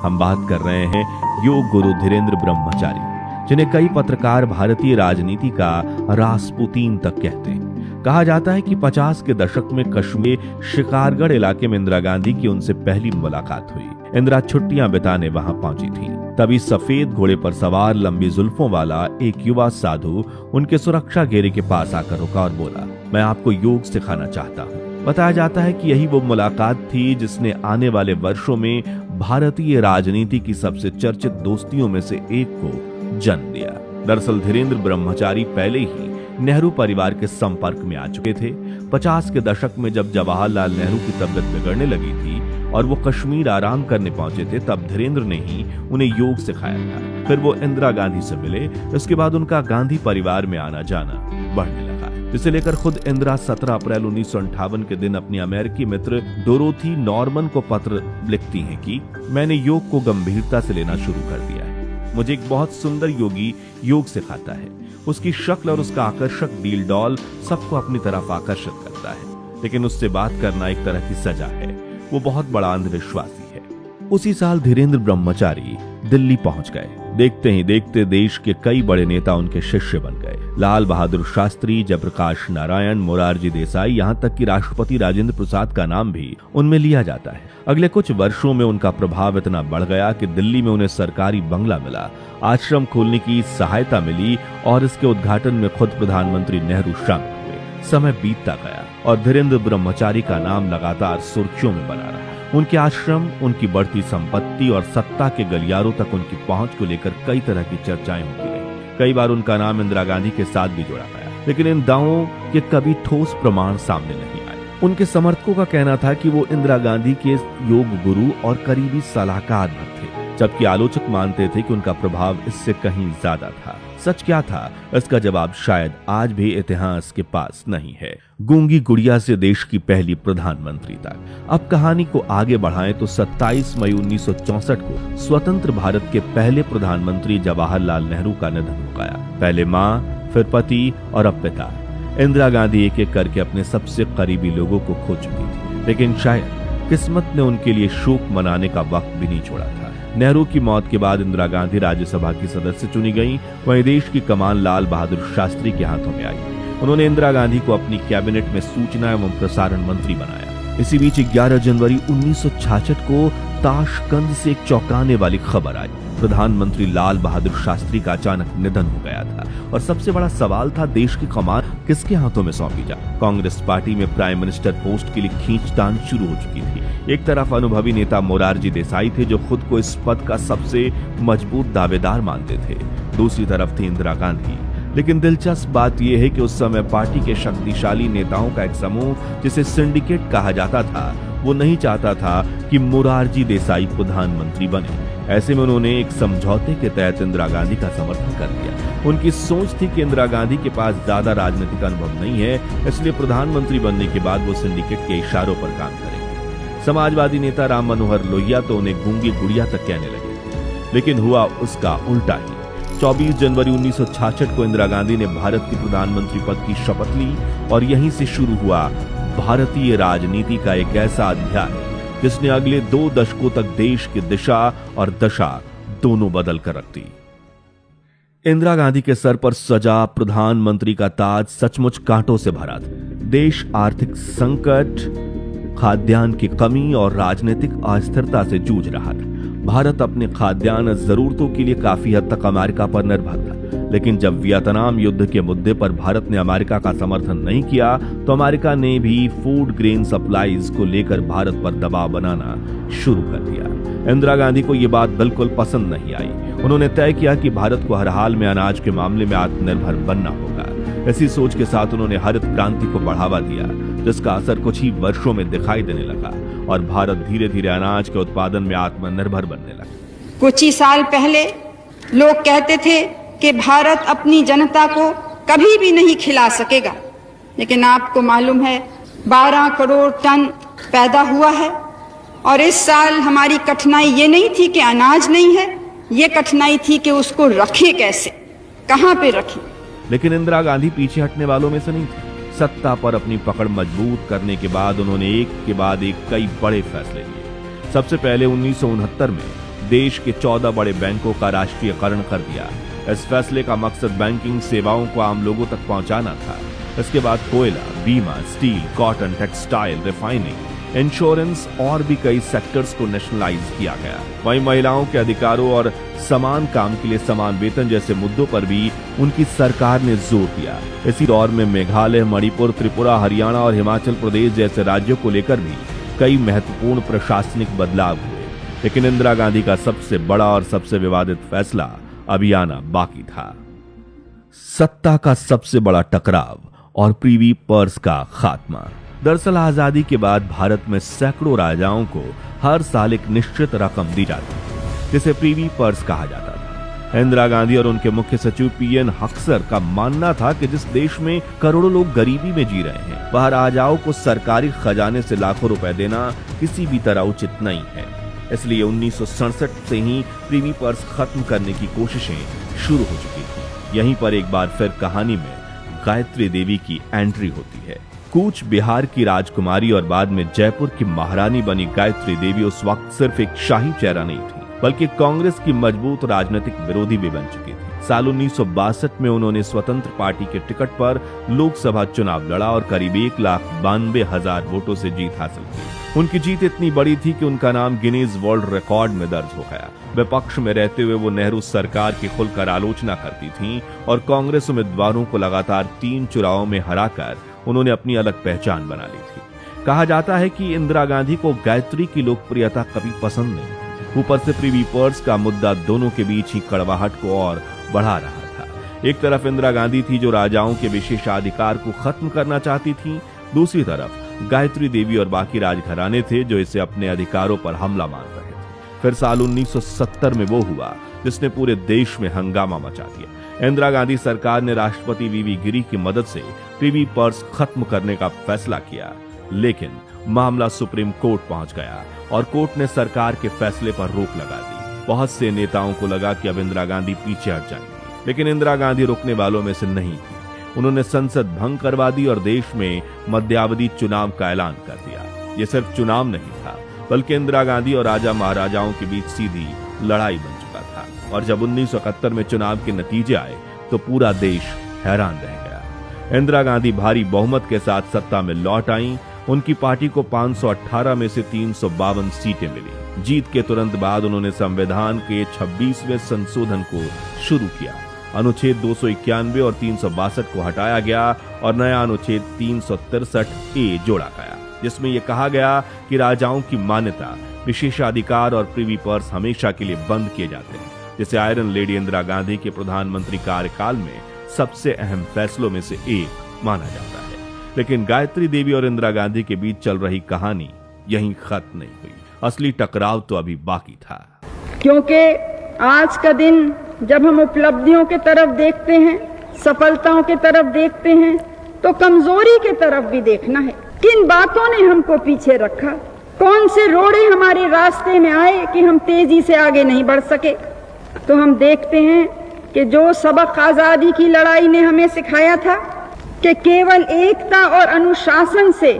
हम बात कर रहे हैं योग गुरु धीरेन्द्र ब्रह्मचारी, जिन्हें कई पत्रकार भारतीय राजनीति का रासपुतीन तक कहते हैं। कहा जाता है कि 50 के दशक में कश्मीर शिकारगढ़ इलाके में इंदिरा गांधी की उनसे पहली मुलाकात हुई। इंदिरा छुट्टियां बिताने वहां पहुंची थी। तभी सफेद घोड़े पर सवार लंबी जुल्फों वाला एक युवा साधु उनके सुरक्षा घेरे के पास आकर रुका और बोला, मैं आपको योग सिखाना चाहता हूँ। बताया जाता है कि यही वो मुलाकात थी जिसने आने वाले वर्षों में भारतीय राजनीति की सबसे चर्चित दोस्तियों में से एक को जन्म दिया। दरअसल धीरेन्द्र ब्रह्मचारी पहले ही नेहरू परिवार के संपर्क में आ चुके थे। 50 के दशक में जब जवाहरलाल नेहरू की तबीयत बिगड़ने लगी थी और वो कश्मीर आराम करने पहुंचे थे, तब धीरेन्द्र ने ही उन्हें योग सिखाया था। फिर वो इंदिरा गांधी से मिले। इसके बाद उनका गांधी परिवार में आना जाना बढ़ने लगा, जिसे लेकर खुद इंदिरा 17 अप्रैल 1958 के दिन अपनी अमेरिकी मित्र डोरोथी नॉर्मन को पत्र लिखती हैं कि मैंने योग को गंभीरता से लेना शुरू कर दिया है। मुझे एक बहुत सुंदर योगी योग सिखाता है। उसकी शक्ल और उसका आकर्षक डील डॉल सबको अपनी तरफ आकर्षित करता है, लेकिन उससे बात करना एक तरह की सजा है। वो बहुत बड़ा अंधविश्वासी है। उसी साल धीरेन्द्र ब्रह्मचारी दिल्ली पहुंच गए। देखते ही देखते देश के कई बड़े नेता उनके शिष्य बन गए। लाल बहादुर शास्त्री, जयप्रकाश नारायण, मोरारजी देसाई, यहाँ तक कि राष्ट्रपति राजेंद्र प्रसाद का नाम भी उनमें लिया जाता है। अगले कुछ वर्षों में उनका प्रभाव इतना बढ़ गया कि दिल्ली में उन्हें सरकारी बंगला मिला, आश्रम खोलने की सहायता मिली और इसके उद्घाटन में खुद प्रधानमंत्री नेहरू शामिल हुए। समय बीतता गया और धीरेन्द्र ब्रह्मचारी का नाम लगातार सुर्खियों में बना रहा। उनके आश्रम, उनकी बढ़ती संपत्ति और सत्ता के गलियारों तक उनकी पहुंच को लेकर कई तरह की चर्चाएं होती रही। कई बार उनका नाम इंदिरा गांधी के साथ भी जोड़ा गया, लेकिन इन दावों के कभी ठोस प्रमाण सामने नहीं आए। उनके समर्थकों का कहना था कि वो इंदिरा गांधी के योग गुरु और करीबी सलाहकार थे, जबकि आलोचक मानते थे कि उनका प्रभाव इससे कहीं ज्यादा था। सच क्या था, इसका जवाब शायद आज भी इतिहास के पास नहीं है। गूंगी गुड़िया से देश की पहली प्रधानमंत्री तक। अब कहानी को आगे बढ़ाएं तो 27 मई 1964 को स्वतंत्र भारत के पहले प्रधानमंत्री जवाहरलाल नेहरू का निधन हो गया। पहले मां, फिर पति और अब पिता। इंदिरा गांधी एक एक करके अपने सबसे करीबी लोगों को खो चुकी थी, लेकिन शायद किस्मत ने उनके लिए शोक मनाने का वक्त भी नहीं छोड़ा था। नेहरू की मौत के बाद इंदिरा गांधी राज्यसभा की सदस्य चुनी गईं। वहीं देश की कमान लाल बहादुर शास्त्री के हाथों में आई। उन्होंने इंदिरा गांधी को अपनी कैबिनेट में सूचना एवं प्रसारण मंत्री बनाया। इसी बीच 11 जनवरी 1966 को ताशकंद से एक चौंकाने वाली खबर आई। प्रधानमंत्री लाल बहादुर शास्त्री का अचानक निधन हो गया था और सबसे बड़ा सवाल था, देश की कमान किसके हाथों में सौंपी जाए। कांग्रेस पार्टी में प्राइम मिनिस्टर पोस्ट के लिए खींचतान शुरू हो चुकी थी। एक तरफ अनुभवी नेता मोरारजी देसाई थे, जो खुद को इस पद का सबसे मजबूत दावेदार मानते थे। दूसरी तरफ थी इंदिरा गांधी। लेकिन दिलचस्प बात यह है कि उस समय पार्टी के शक्तिशाली नेताओं का एक समूह, जिसे सिंडिकेट कहा जाता था, वो नहीं चाहता था कि मोरारजी देसाई प्रधानमंत्री बने। ऐसे में उन्होंने एक समझौते के तहत इंदिरा गांधी का समर्थन कर दिया। उनकी सोच थी कि इंदिरा गांधी के पास ज्यादा राजनीतिक अनुभव नहीं है, इसलिए प्रधानमंत्री बनने के बाद वो सिंडिकेट के इशारों पर काम करेंगे। समाजवादी नेता राम मनोहर लोहिया तो उन्हें गूंगी गुड़िया तक कहने लगे, लेकिन हुआ उसका उल्टा ही। 24 जनवरी 1966 को इंदिरा गांधी ने भारत की प्रधानमंत्री पद की शपथ ली और यहीं से शुरू हुआ भारतीय राजनीति का एक ऐसा अध्याय जिसने अगले 2 दशकों तक देश की दिशा और दशा दोनों बदल कर रख दी। इंदिरा गांधी के सर पर सजा प्रधानमंत्री का ताज सचमुच कांटों से भरा था। देश आर्थिक संकट, खाद्यान्न की कमी और राजनीतिक अस्थिरता से जूझ रहा था। भारत अपने खाद्यान्न जरूरतों के लिए काफी हद तक अमेरिका पर निर्भर था, लेकिन जब वियतनाम युद्ध के मुद्दे पर भारत ने अमेरिका का समर्थन नहीं किया तो अमेरिका ने भी फूड ग्रेन सप्लाईज को लेकर भारत पर दबाव बनाना शुरू कर दिया। इंदिरा गांधी को ये बात बिल्कुल पसंद नहीं आई। उन्होंने तय किया कि भारत को हर हाल में अनाज के मामले में आत्मनिर्भर बनना होगा। इसी सोच के साथ उन्होंने हरित क्रांति को बढ़ावा दिया, जिसका असर कुछ ही वर्षों में दिखाई देने लगा और भारत धीरे धीरे अनाज के उत्पादन में आत्मनिर्भर बनने लगा। कुछ ही साल पहले लोग कहते थे कि भारत अपनी जनता को कभी भी नहीं खिला सकेगा, लेकिन आपको मालूम है 12 करोड़ टन पैदा हुआ है। और इस साल हमारी कठिनाई ये नहीं थी कि अनाज नहीं है, ये कठिनाई थी कि उसको रखे कैसे, कहां पे रखें। लेकिन इंदिरा गांधी पीछे हटने वालों में से नहीं थी। सत्ता पर अपनी पकड़ मजबूत करने के बाद उन्होंने एक के बाद एक कई बड़े फैसले लिए। सबसे पहले 1969 में देश के 14 बड़े बैंकों का राष्ट्रीयकरण कर दिया। इस फैसले का मकसद बैंकिंग सेवाओं को आम लोगों तक पहुंचाना था। इसके बाद कोयला, बीमा, steel, cotton, textile, refining, insurance और भी कई सेक्टर्स को नेशनलाइज किया गया। वहीं महिलाओं के अधिकारों और समान काम के लिए समान वेतन जैसे मुद्दों पर भी उनकी सरकार ने जोर दिया। इसी दौर में मेघालय, मणिपुर, त्रिपुरा, हरियाणा और हिमाचल प्रदेश जैसे राज्यों को लेकर भी कई महत्वपूर्ण प्रशासनिक बदलाव हुए। लेकिन इंदिरा गांधी का सबसे बड़ा और सबसे विवादित फैसला अभी आना बाकी था। सत्ता का सबसे बड़ा टकराव और प्रीवी पर्स का खात्मा। दरअसल आजादी के बाद भारत में सैकड़ों राजाओं को हर साल एक निश्चित रकम दी जाती थी, जिसे प्रीवी पर्स कहा जाता था। इंदिरा गांधी और उनके मुख्य सचिव पीएन हक्सर का मानना था कि जिस देश में करोड़ों लोग गरीबी में जी रहे हैं, वह राजाओं को सरकारी खजाने से लाखों रुपए देना किसी भी तरह उचित नहीं है। इसलिए 1967 से ही प्रीवी पर्स खत्म करने की कोशिशें शुरू हो चुकी थी। यहीं पर एक बार फिर कहानी में गायत्री देवी की एंट्री होती है। कूच बिहार की राजकुमारी और बाद में जयपुर की महारानी बनी गायत्री देवी उस वक्त सिर्फ एक शाही चेहरा नहीं थी, बल्कि कांग्रेस की मजबूत राजनीतिक विरोधी भी बन चुकी थी। साल 1962 में उन्होंने स्वतंत्र पार्टी के टिकट पर लोकसभा चुनाव लड़ा और करीब 1,92,000 वोटों से जीत हासिल की। उनकी जीत इतनी बड़ी थी कि उनका नाम गिनीज वर्ल्ड रिकॉर्ड में दर्ज हो गया। विपक्ष में रहते हुए वो नेहरू सरकार की खुलकर आलोचना करती थीं और कांग्रेस उम्मीदवारों को लगातार 3 चुनावों में हराकर उन्होंने अपनी अलग पहचान बना ली थी। कहा जाता है कि इंदिरा गांधी को गायत्री की लोकप्रियता कभी पसंद नहीं। ऊपर से प्रीवी पर्स का मुद्दा दोनों के बीच ही कड़वाहट को और बढ़ा रहा था। एक तरफ इंदिरा गांधी थी जो राजाओं के विशेषाधिकार को खत्म करना चाहती थी, दूसरी तरफ गायत्री देवी और बाकी राजघराने थे जो इसे अपने अधिकारों पर हमला मान रहे थे। फिर साल 1970 में वो हुआ जिसने पूरे देश में हंगामा मचा दिया। इंदिरा गांधी सरकार ने राष्ट्रपति वीवी गिरी की मदद से प्रीवी पर्स खत्म करने का फैसला किया, लेकिन मामला सुप्रीम कोर्ट पहुंच गया और कोर्ट ने सरकार के फैसले पर रोक लगा दी। बहुत से नेताओं को लगा कि अब इंदिरा गांधी पीछे हट जाएंगी, लेकिन इंदिरा गांधी रुकने वालों में से नहीं थी। उन्होंने संसद भंग करवा दी और देश में मध्यावधि चुनाव का ऐलान कर दिया। ये सिर्फ चुनाव नहीं था, बल्कि इंदिरा गांधी और राजा महाराजाओं के बीच सीधी लड़ाई बन चुका था। और जब 1971 में चुनाव के नतीजे आए तो पूरा देश हैरान रह गया। इंदिरा गांधी भारी बहुमत के साथ सत्ता में लौट आईं। उनकी पार्टी को 518 में से 352 सीटें मिली। जीत के तुरंत बाद उन्होंने संविधान के 26वें संशोधन को शुरू किया। अनुच्छेद 291 और 362 को हटाया गया और नया अनुच्छेद 363A जोड़ा गया, जिसमें यह कहा गया कि राजाओं की मान्यता, विशेषाधिकार और प्रीवी पर्स हमेशा के लिए बंद किए जाते हैं, जिसे आयरन लेडी इंदिरा गांधी के प्रधानमंत्री कार्यकाल में सबसे अहम फैसलों में से एक माना जाता है। लेकिन गायत्री देवी और इंदिरा गांधी के बीच चल रही कहानी यहीं खत्म नहीं हुई। असली टकराव तो अभी बाकी था। क्योंकि आज का दिन जब हम उपलब्धियों के तरफ देखते हैं, सफलताओं के तरफ देखते हैं, तो कमजोरी के तरफ भी देखना है। किन बातों ने हमको पीछे रखा, कौन से रोड़े हमारे रास्ते में आए कि हम तेजी से आगे नहीं बढ़ सके। तो हम देखते हैं कि जो सबक आजादी की लड़ाई ने हमें सिखाया था कि केवल एकता और अनुशासन से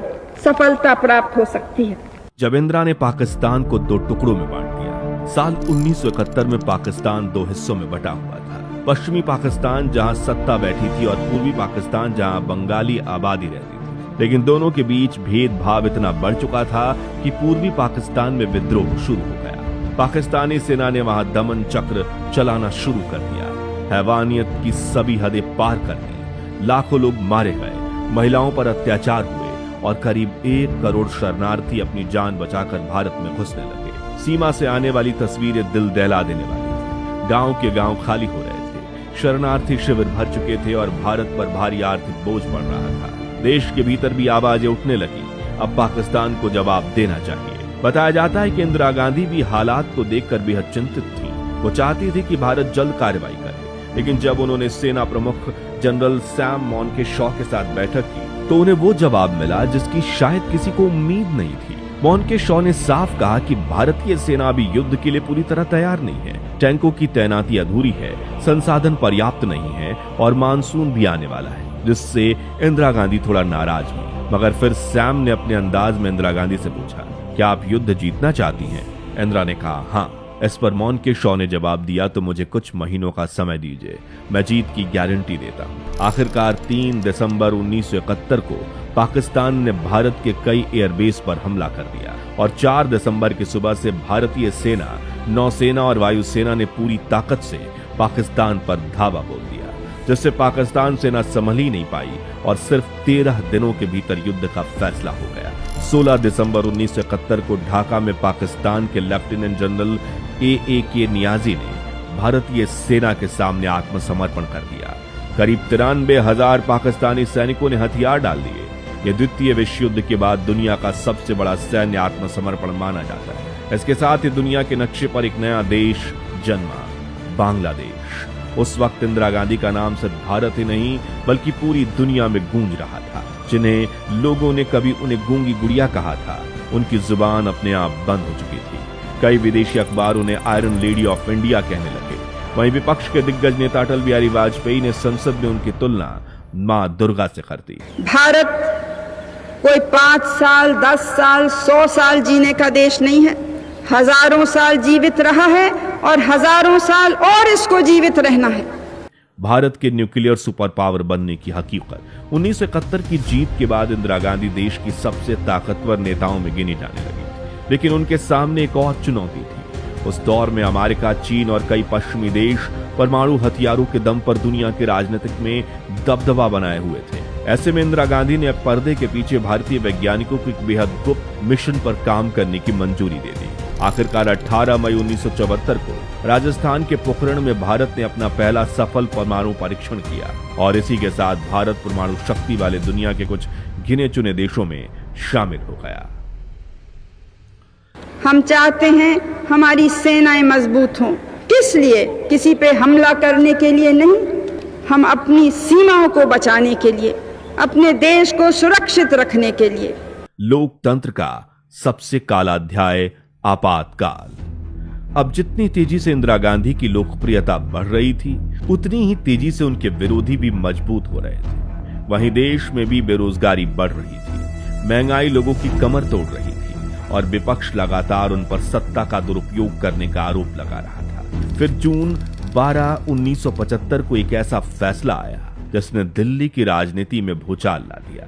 सफलता प्राप्त हो सकती है। जब इंदिरा ने पाकिस्तान को 2 टुकड़ों में बांट दिया, साल 1971 में पाकिस्तान 2 हिस्सों में बटा हुआ था। पश्चिमी पाकिस्तान जहां सत्ता बैठी थी और पूर्वी पाकिस्तान जहां बंगाली आबादी रहती थी। लेकिन दोनों के बीच भेदभाव इतना बढ़ चुका था कि पूर्वी पाकिस्तान में विद्रोह शुरू हो गया। पाकिस्तानी सेना ने वहां दमन चक्र चलाना शुरू कर दिया। हैवानियत की सभी हदें पार कर दी। लाखों लोग मारे गए, महिलाओं पर अत्याचार हुए और करीब 1 करोड़ शरणार्थी अपनी जान बचाकर भारत में घुसने लगे। सीमा से आने वाली तस्वीरें दिल दहला देने वाली थी। गांव के गांव खाली हो रहे थे, शरणार्थी शिविर भर चुके थे और भारत पर भारी आर्थिक बोझ पड़ रहा था। देश के भीतर भी आवाजें उठने लगी, अब पाकिस्तान को जवाब देना चाहिए। बताया जाता है कि इंदिरा गांधी भी हालात को देखकर बेहद चिंतित थी। वो चाहती थी कि भारत जल्द कार्रवाई करे, लेकिन जब उन्होंने सेना प्रमुख जनरल सैम मॉनकेशॉ के साथ बैठक की तो उन्हें वो जवाब मिला जिसकी शायद किसी को उम्मीद नहीं थी। मॉनकेशॉ ने साफ कहा कि भारतीय सेना अभी युद्ध के लिए पूरी तरह तैयार नहीं है, टैंकों की तैनाती अधूरी है, संसाधन पर्याप्त नहीं है और मानसून भी आने वाला है, जिससे इंदिरा गांधी थोड़ा नाराज हुई। मगर फिर सैम ने अपने अंदाज में इंदिरा गांधी से पूछा, क्या आप युद्ध जीतना चाहती हैं? इंदिरा ने कहा हाँ। इस पर मॉनकेशॉ ने जवाब दिया, तो मुझे कुछ महीनों का समय दीजिए, मैं जीत की गारंटी देता हूं। आखिरकार 3 दिसंबर 1971 को पाकिस्तान ने भारत के कई एयरबेस पर हमला कर दिया और 4 दिसंबर की सुबह से भारतीय सेना, नौसेना और वायुसेना ने पूरी ताकत से पाकिस्तान पर धावा बोल दिया, जिससे पाकिस्तान सेना संभल ही नहीं पाई और सिर्फ 13 दिनों के भीतर युद्ध का फैसला हो गया। 16 दिसंबर 1971 को ढाका में पाकिस्तान के लेफ्टिनेंट जनरल A.A.K. नियाजी ने भारतीय सेना के सामने आत्मसमर्पण कर दिया। करीब 93,000 पाकिस्तानी सैनिकों ने हथियार डाल दिए। यह द्वितीय विश्व युद्ध के बाद दुनिया का सबसे बड़ा सैन्य आत्मसमर्पण माना जाता है। इसके साथ ही दुनिया के नक्शे पर एक नया देश जन्मा, बांग्लादेश। उस वक्त इंदिरा गांधी का नाम सिर्फ भारत ही नहीं बल्कि पूरी दुनिया में गूंज रहा था। जिन्हें लोगों ने कभी उन्हें गूंगी गुड़िया कहा था, उनकी जुबान अपने आप बंद हो चुकी थी। कई विदेशी अखबार उन्हें आयरन लेडी ऑफ इंडिया कहने लगे। वहीं विपक्ष के दिग्गज नेता अटल बिहारी वाजपेयी ने संसद में उनकी तुलना मां दुर्गा से कर दी। भारत कोई 5 साल, 10 साल, 100 साल जीने का देश नहीं है। हजारों साल जीवित रहा है और हजारों साल और इसको जीवित रहना है। भारत के न्यूक्लियर सुपर पावर बनने की हकीकत 1971 की जीत के बाद इंदिरा गांधी देश की सबसे ताकतवर नेताओं में गिनी जाने लगी। लेकिन उनके सामने एक और चुनौती थी। उस दौर में अमेरिका, चीन और कई पश्चिमी देश परमाणु हथियारों के दम पर दुनिया के राजनीतिक में दबदबा बनाए हुए थे। ऐसे में इंदिरा गांधी ने पर्दे के पीछे भारतीय वैज्ञानिकों को एक बेहद गुप्त मिशन पर काम करने की मंजूरी दे दी। आखिरकार 18 मई 1974 को राजस्थान के पोखरण में भारत ने अपना पहला सफल परमाणु परीक्षण किया और इसी के साथ भारत परमाणु शक्ति वाले दुनिया के कुछ गिने चुने देशों में शामिल हो गया। हम चाहते हैं हमारी सेनाएं मजबूत हों। किस लिए? किसी पे हमला करने के लिए नहीं, हम अपनी सीमाओं को बचाने के लिए, अपने देश को सुरक्षित रखने के लिए। लोकतंत्र का सबसे काला अध्याय आपातकाल। अब जितनी तेजी से इंदिरा गांधी की लोकप्रियता बढ़ रही थी, उतनी ही तेजी से उनके विरोधी भी मजबूत हो रहे थे। वहीं देश में भी बेरोजगारी बढ़ रही थी, महंगाई लोगों की कमर तोड़ रही थी और विपक्ष लगातार उन पर सत्ता का दुरुपयोग करने का आरोप लगा रहा था। फिर जून 12, 1975 को एक ऐसा फैसला आया जिसने दिल्ली की राजनीति में भूचाल ला दिया।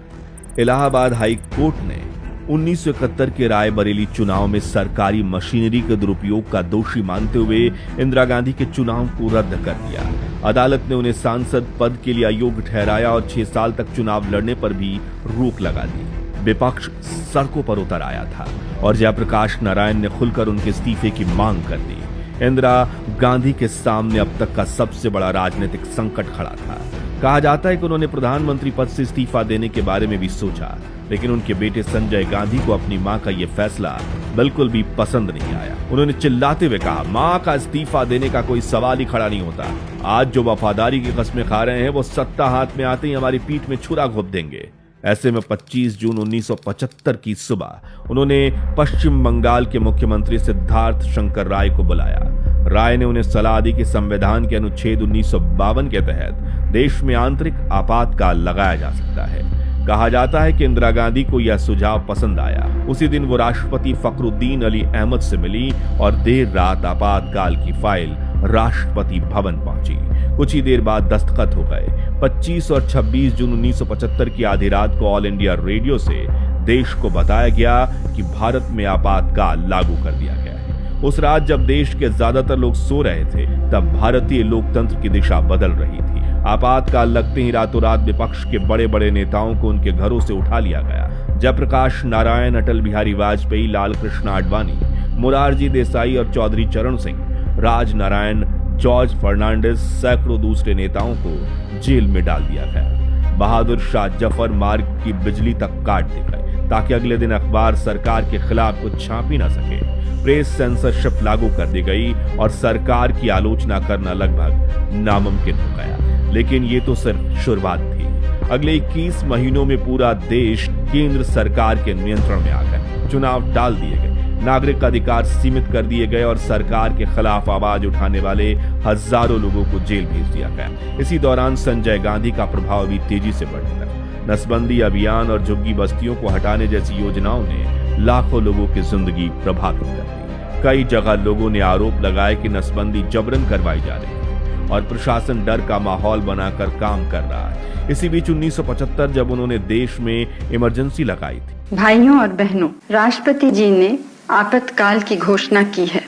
इलाहाबाद हाई कोर्ट ने 1971 के रायबरेली चुनाव में सरकारी मशीनरी के दुरुपयोग का दोषी मानते हुए इंदिरा गांधी के चुनाव को रद्द कर दिया। अदालत ने उन्हें सांसद पद के लिए अयोग्य ठहराया और 6 साल तक चुनाव लड़ने पर भी रोक लगा दी। विपक्ष सड़कों पर उतर आया था और जयप्रकाश नारायण ने खुलकर उनके इस्तीफे की मांग कर दी। इंदिरा गांधी के सामने अब तक का सबसे बड़ा राजनीतिक संकट खड़ा था। कहा जाता है कि उन्होंने प्रधानमंत्री पद से इस्तीफा देने के बारे में भी सोचा, लेकिन उनके बेटे संजय गांधी को अपनी मां का यह फैसला बिल्कुल भी पसंद नहीं आया। उन्होंने चिल्लाते हुए कहा, मां का इस्तीफा देने का कोई सवाल ही खड़ा नहीं होता। आज जो वफादारी की कस्में खा रहे हैं वो सत्ता हाथ में आते ही हमारी पीठ में छुरा घोंप देंगे। ऐसे में 25 जून 1975 की सुबह उन्होंने पश्चिम बंगाल के मुख्यमंत्री सिद्धार्थ शंकर राय को बुलाया। राय ने उन्हें सलाह दी कि संविधान के अनुच्छेद 1952 के तहत देश में आंतरिक आपातकाल लगाया जा सकता है। कहा जाता है कि इंदिरा गांधी को यह सुझाव पसंद आया। उसी दिन वो राष्ट्रपति फखरुद्दीन अली अहमद से मिली और देर रात आपातकाल की फाइल राष्ट्रपति भवन पहुंची। कुछ ही देर बाद दस्तखत हो गए। 25 और 26 जून 1975 की आधी रात को ऑल इंडिया रेडियो से देश को बताया गया कि भारत में आपातकाल लागू कर दिया गया है। उस रात जब देश के ज्यादातर लोग सो रहे थे, तब भारतीय लोकतंत्र की दिशा बदल रही थी। आपातकाल लगते ही रातों रात विपक्ष के बड़े बड़े नेताओं को उनके घरों से उठा लिया गया। जयप्रकाश नारायण, अटल बिहारी वाजपेयी, लाल कृष्ण आडवाणी, मोरारजी देसाई और चौधरी चरण सिंह, राज नारायण, जॉर्ज फर्नांडिस, सैकड़ों दूसरे नेताओं को जेल में डाल दिया गया। बहादुर शाह जफर मार्ग की बिजली तक काट दी गई ताकि अगले दिन अखबार सरकार के खिलाफ कुछ छाप ही ना सके। प्रेस सेंसरशिप लागू कर दी गई और सरकार की आलोचना करना लगभग नामुमकिन हो गया। लेकिन ये तो सिर्फ शुरुआत थी। अगले 21 महीनों में पूरा देश केंद्र सरकार के नियंत्रण में आ गया। चुनाव टाल दिए गए, नागरिक अधिकार सीमित कर दिए गए और सरकार के खिलाफ आवाज उठाने वाले हजारों लोगों को जेल भेज दिया गया। इसी दौरान संजय गांधी का प्रभाव भी तेजी से बढ़ने लगा। नसबंदी अभियान और झुग्गी बस्तियों को हटाने जैसी योजनाओं ने लाखों लोगों की जिंदगी प्रभावित कर दी। कई जगह लोगों ने आरोप लगाए कि नसबंदी जबरन करवाई जा रही है और प्रशासन डर का माहौल बनाकर काम कर रहा है। इसी बीच 1975 जब उन्होंने देश में इमरजेंसी लगाई थी। भाइयों और बहनों, राष्ट्रपति जी ने आपातकाल की घोषणा की है।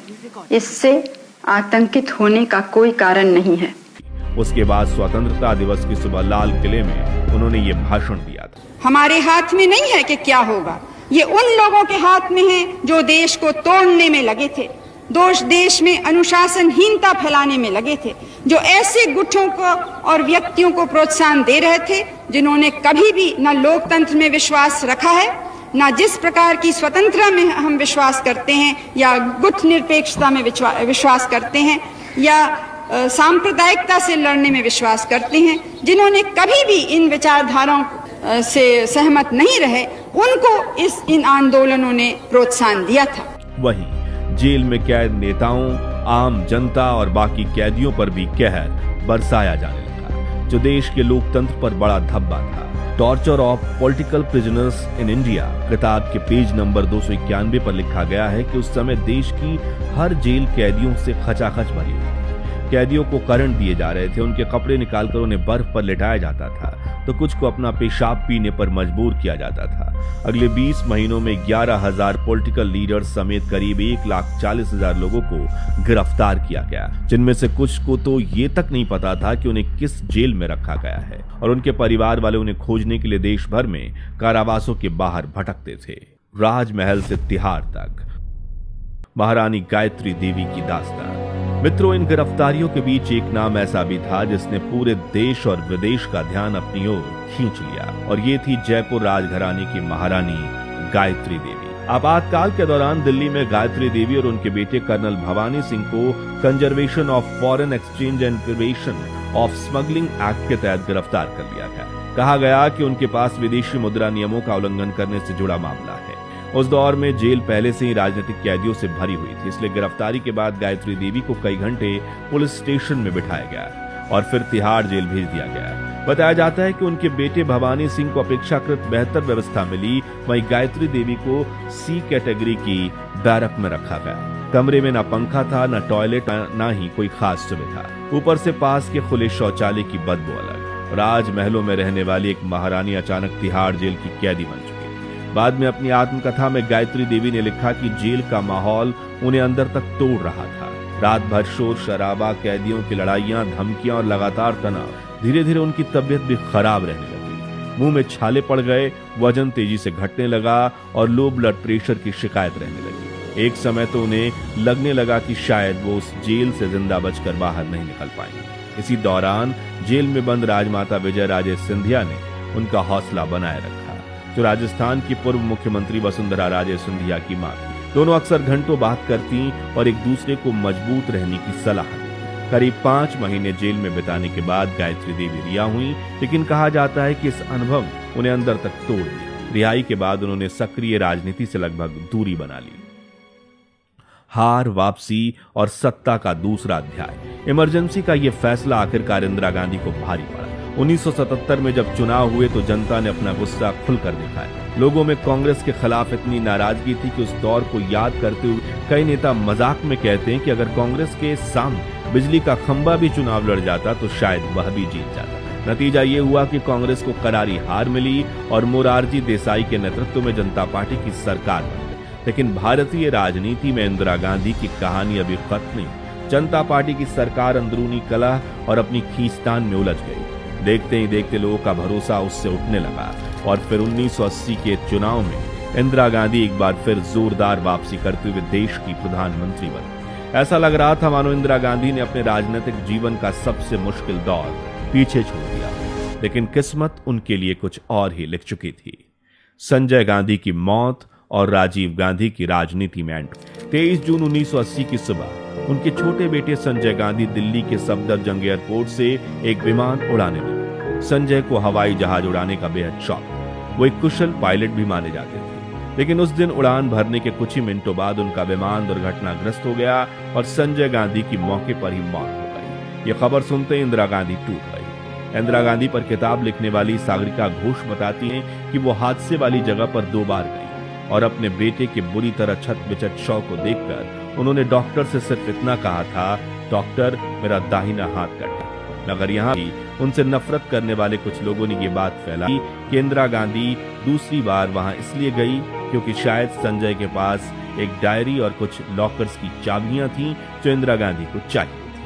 इससे आतंकित होने का कोई कारण नहीं है। उसके बाद स्वतंत्रता दिवस की सुबह लाल किले में उन्होंने ये भाषण दिया था। हमारे हाथ में नहीं है कि क्या होगा, ये उन लोगों के हाथ में है जो देश को तोड़ने में लगे थे, देश में अनुशासनहीनता फैलाने में लगे थे, जो ऐसे गुटों को और व्यक्तियों को प्रोत्साहन दे रहे थे जिन्होंने कभी भी न लोकतंत्र में विश्वास रखा है, न जिस प्रकार की स्वतंत्रता में हम विश्वास करते हैं या गुट निरपेक्षता में विश्वास करते हैं या सांप्रदायिकता से लड़ने में विश्वास करते हैं, जिन्होंने कभी भी इन विचारधाराओं से सहमत नहीं रहे, उनको इन आंदोलनों ने प्रोत्साहन दिया था। वहीं जेल में कैद नेताओं, आम जनता और बाकी कैदियों पर भी कहर बरसाया जाने लगा, जो देश के लोकतंत्र पर बड़ा धब्बा था। Torture of political prisoners in India किताब के पेज नंबर 291 पर लिखा गया है कि उस समय देश की हर जेल कैदियों से खचाखच भरी हुई थी। कैदियों को करंट दिए जा रहे थे, उनके कपड़े निकालकर उन्हें बर्फ पर लिटाया जाता था, तो कुछ को अपना पेशाब पीने पर मजबूर किया जाता था। अगले 20 महीनों में 11,000 पॉलिटिकल लीडर्स समेत करीब 1,40,000 लोगों को गिरफ्तार किया गया, जिनमें से कुछ को तो ये तक नहीं पता था कि उन्हें किस जेल में रखा गया है और उनके परिवार वाले उन्हें खोजने के लिए देश भर में कारावासों के बाहर भटकते थे। राजमहल से तिहाड़ तक महारानी गायत्री देवी की दास्तान। मित्रों, इन गिरफ्तारियों के बीच एक नाम ऐसा भी था जिसने पूरे देश और विदेश का ध्यान अपनी ओर खींच लिया, और ये थी जयपुर राजघराने की महारानी गायत्री देवी। आपातकाल के दौरान दिल्ली में गायत्री देवी और उनके बेटे कर्नल भवानी सिंह को conservation of foreign exchange and prevention of smuggling act के तहत गिरफ्तार कर लिया गया। कहा गया कि उनके पास विदेशी मुद्रा नियमों का उल्लंघन करने से जुड़ा मामला है। उस दौर में जेल पहले से ही राजनीतिक कैदियों से भरी हुई थी, इसलिए गिरफ्तारी के बाद गायत्री देवी को कई घंटे पुलिस स्टेशन में बिठाया गया और फिर तिहाड़ जेल भेज दिया गया। बताया जाता है कि उनके बेटे भवानी सिंह को अपेक्षाकृत बेहतर व्यवस्था मिली, वहीं गायत्री देवी को सी कैटेगरी की बैरक में रखा गया। कमरे में न पंखा था, न टॉयलेट, न ही कोई खास सुविधा, ऊपर से पास के खुले शौचालय की बदबू अलग। राजमहलों में रहने वाली एक महारानी अचानक तिहाड़ जेल की कैदी बन चुकी। बाद में अपनी आत्मकथा में गायत्री देवी ने लिखा कि जेल का माहौल उन्हें अंदर तक तोड़ रहा था। रात भर शोर शराबा, कैदियों की लड़ाइयां, धमकियां और लगातार तनाव। धीरे धीरे उनकी तबीयत भी खराब रहने लगी। मुंह में छाले पड़ गए, वजन तेजी से घटने लगा और लो ब्लड प्रेशर की शिकायत रहने लगी। एक समय तो उन्हें लगने लगा कि शायद वो उस जेल से जिंदा बचकर बाहर नहीं निकल पाएंगे। इसी दौरान जेल में बंद राजमाता विजय राजे सिंधिया ने उनका हौसला बनाए रखा, जो राजस्थान की पूर्व मुख्यमंत्री वसुंधरा राजे सिंधिया की मां थी। दोनों अक्सर घंटों बात करती और एक दूसरे को मजबूत रहने की सलाह देती। करीब 5 महीने जेल में बिताने के बाद गायत्री देवी रिहा हुई, लेकिन कहा जाता है कि इस अनुभव उन्हें अंदर तक तोड़ दिया। रिहाई के बाद उन्होंने सक्रिय राजनीति से लगभग दूरी बना ली। हार, वापसी और सत्ता का दूसरा अध्याय। इमरजेंसी का यह फैसला आखिरकार इंदिरा गांधी को भारी पड़ा। 1977 में जब चुनाव हुए तो जनता ने अपना गुस्सा खुलकर दिखाया। लोगों में कांग्रेस के खिलाफ इतनी नाराजगी थी कि उस दौर को याद करते हुए कई नेता मजाक में कहते हैं कि अगर कांग्रेस के सामने बिजली का खंभा भी चुनाव लड़ जाता तो शायद वह भी जीत जाता। नतीजा ये हुआ कि कांग्रेस को करारी हार मिली और मोरारजी देसाई के नेतृत्व में जनता पार्टी की सरकार बन गई। लेकिन भारतीय राजनीति में इंदिरा गांधी की कहानी अभी खत्म नहीं। जनता पार्टी की सरकार अंदरूनी कलह और अपनी खींचतान में उलझ गई। देखते ही देखते लोगों का भरोसा उससे उठने लगा और फिर 1980 के चुनाव में इंदिरा गांधी एक बार फिर जोरदार वापसी करते हुए देश की प्रधानमंत्री बनी। ऐसा लग रहा था मानो इंदिरा गांधी ने अपने राजनीतिक जीवन का सबसे मुश्किल दौर पीछे छोड़ दिया, लेकिन किस्मत उनके लिए कुछ और ही लिख चुकी थी। संजय गांधी की मौत और राजीव गांधी की राजनीति में एंट्री। 23 जून 1980 की सुबह उनके छोटे बेटे संजय गांधी दिल्ली के सफदरजंग एयरपोर्ट से एक विमान उड़ाने लगे। संजय को हवाई जहाज उड़ाने का बेहद शौक। वो एक कुशल पायलट भी माने जाते थे, लेकिन उस दिन उड़ान भरने के कुछ ही मिनटों बाद उनका विमान दुर्घटनाग्रस्त हो गया और संजय गांधी की मौके पर ही मौत हो गई। ये खबर सुनते ही इंदिरा गांधी टूट गई। इंदिरा गांधी पर किताब लिखने वाली सागरिका घोष बताती हैं कि वो हादसे वाली जगह पर 2 बार गई और अपने बेटे के बुरी तरह छत बिछत शव को देखकर उन्होंने डॉक्टर से सिर्फ इतना कहा था, डॉक्टर मेरा दाहिना हाथ कटा। मगर यहाँ भी उनसे नफरत करने वाले कुछ लोगों ने ये बात फैलाई कि इंदिरा गांधी दूसरी बार वहां इसलिए गई क्योंकि शायद संजय के पास एक डायरी और कुछ लॉकर्स की चाबियां थीं जो इंदिरा गांधी को चाहिए थी।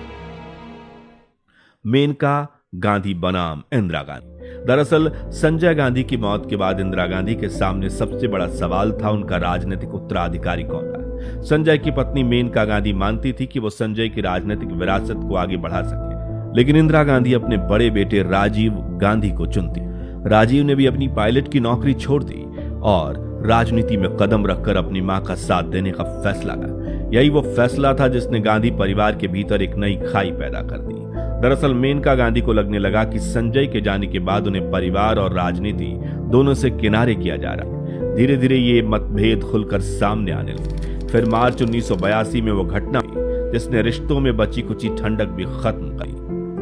मेनका गांधी बनाम इंदिरा गांधी। दरअसल संजय गांधी की मौत के बाद इंदिरा गांधी के सामने सबसे बड़ा सवाल था उनका राजनीतिक उत्तराधिकारी कौन था। संजय की पत्नी मेनका गांधी मानती थी कि वो संजय की राजनीतिक विरासत को आगे बढ़ा सके, लेकिन इंदिरा गांधी अपने बड़े बेटे राजीव गांधी को चुनती। राजीव ने भी अपनी पायलट की नौकरी छोड़ दी और राजनीति में कदम रखकर अपनी मां का साथ देने का फैसला किया। यही वो फैसला था जिसने गांधी परिवार के भीतर एक नई खाई पैदा कर दी। दरअसल मेनका गांधी को लगने लगा कि संजय के जाने के बाद उन्हें परिवार और राजनीति दोनों से किनारे किया जा रहा है। धीरे धीरे ये मतभेद खुलकर सामने आने लगे। फिर मार्च 1982 में वो घटना हुई जिसने रिश्तों में बची कुची ठंडक भी खत्म की।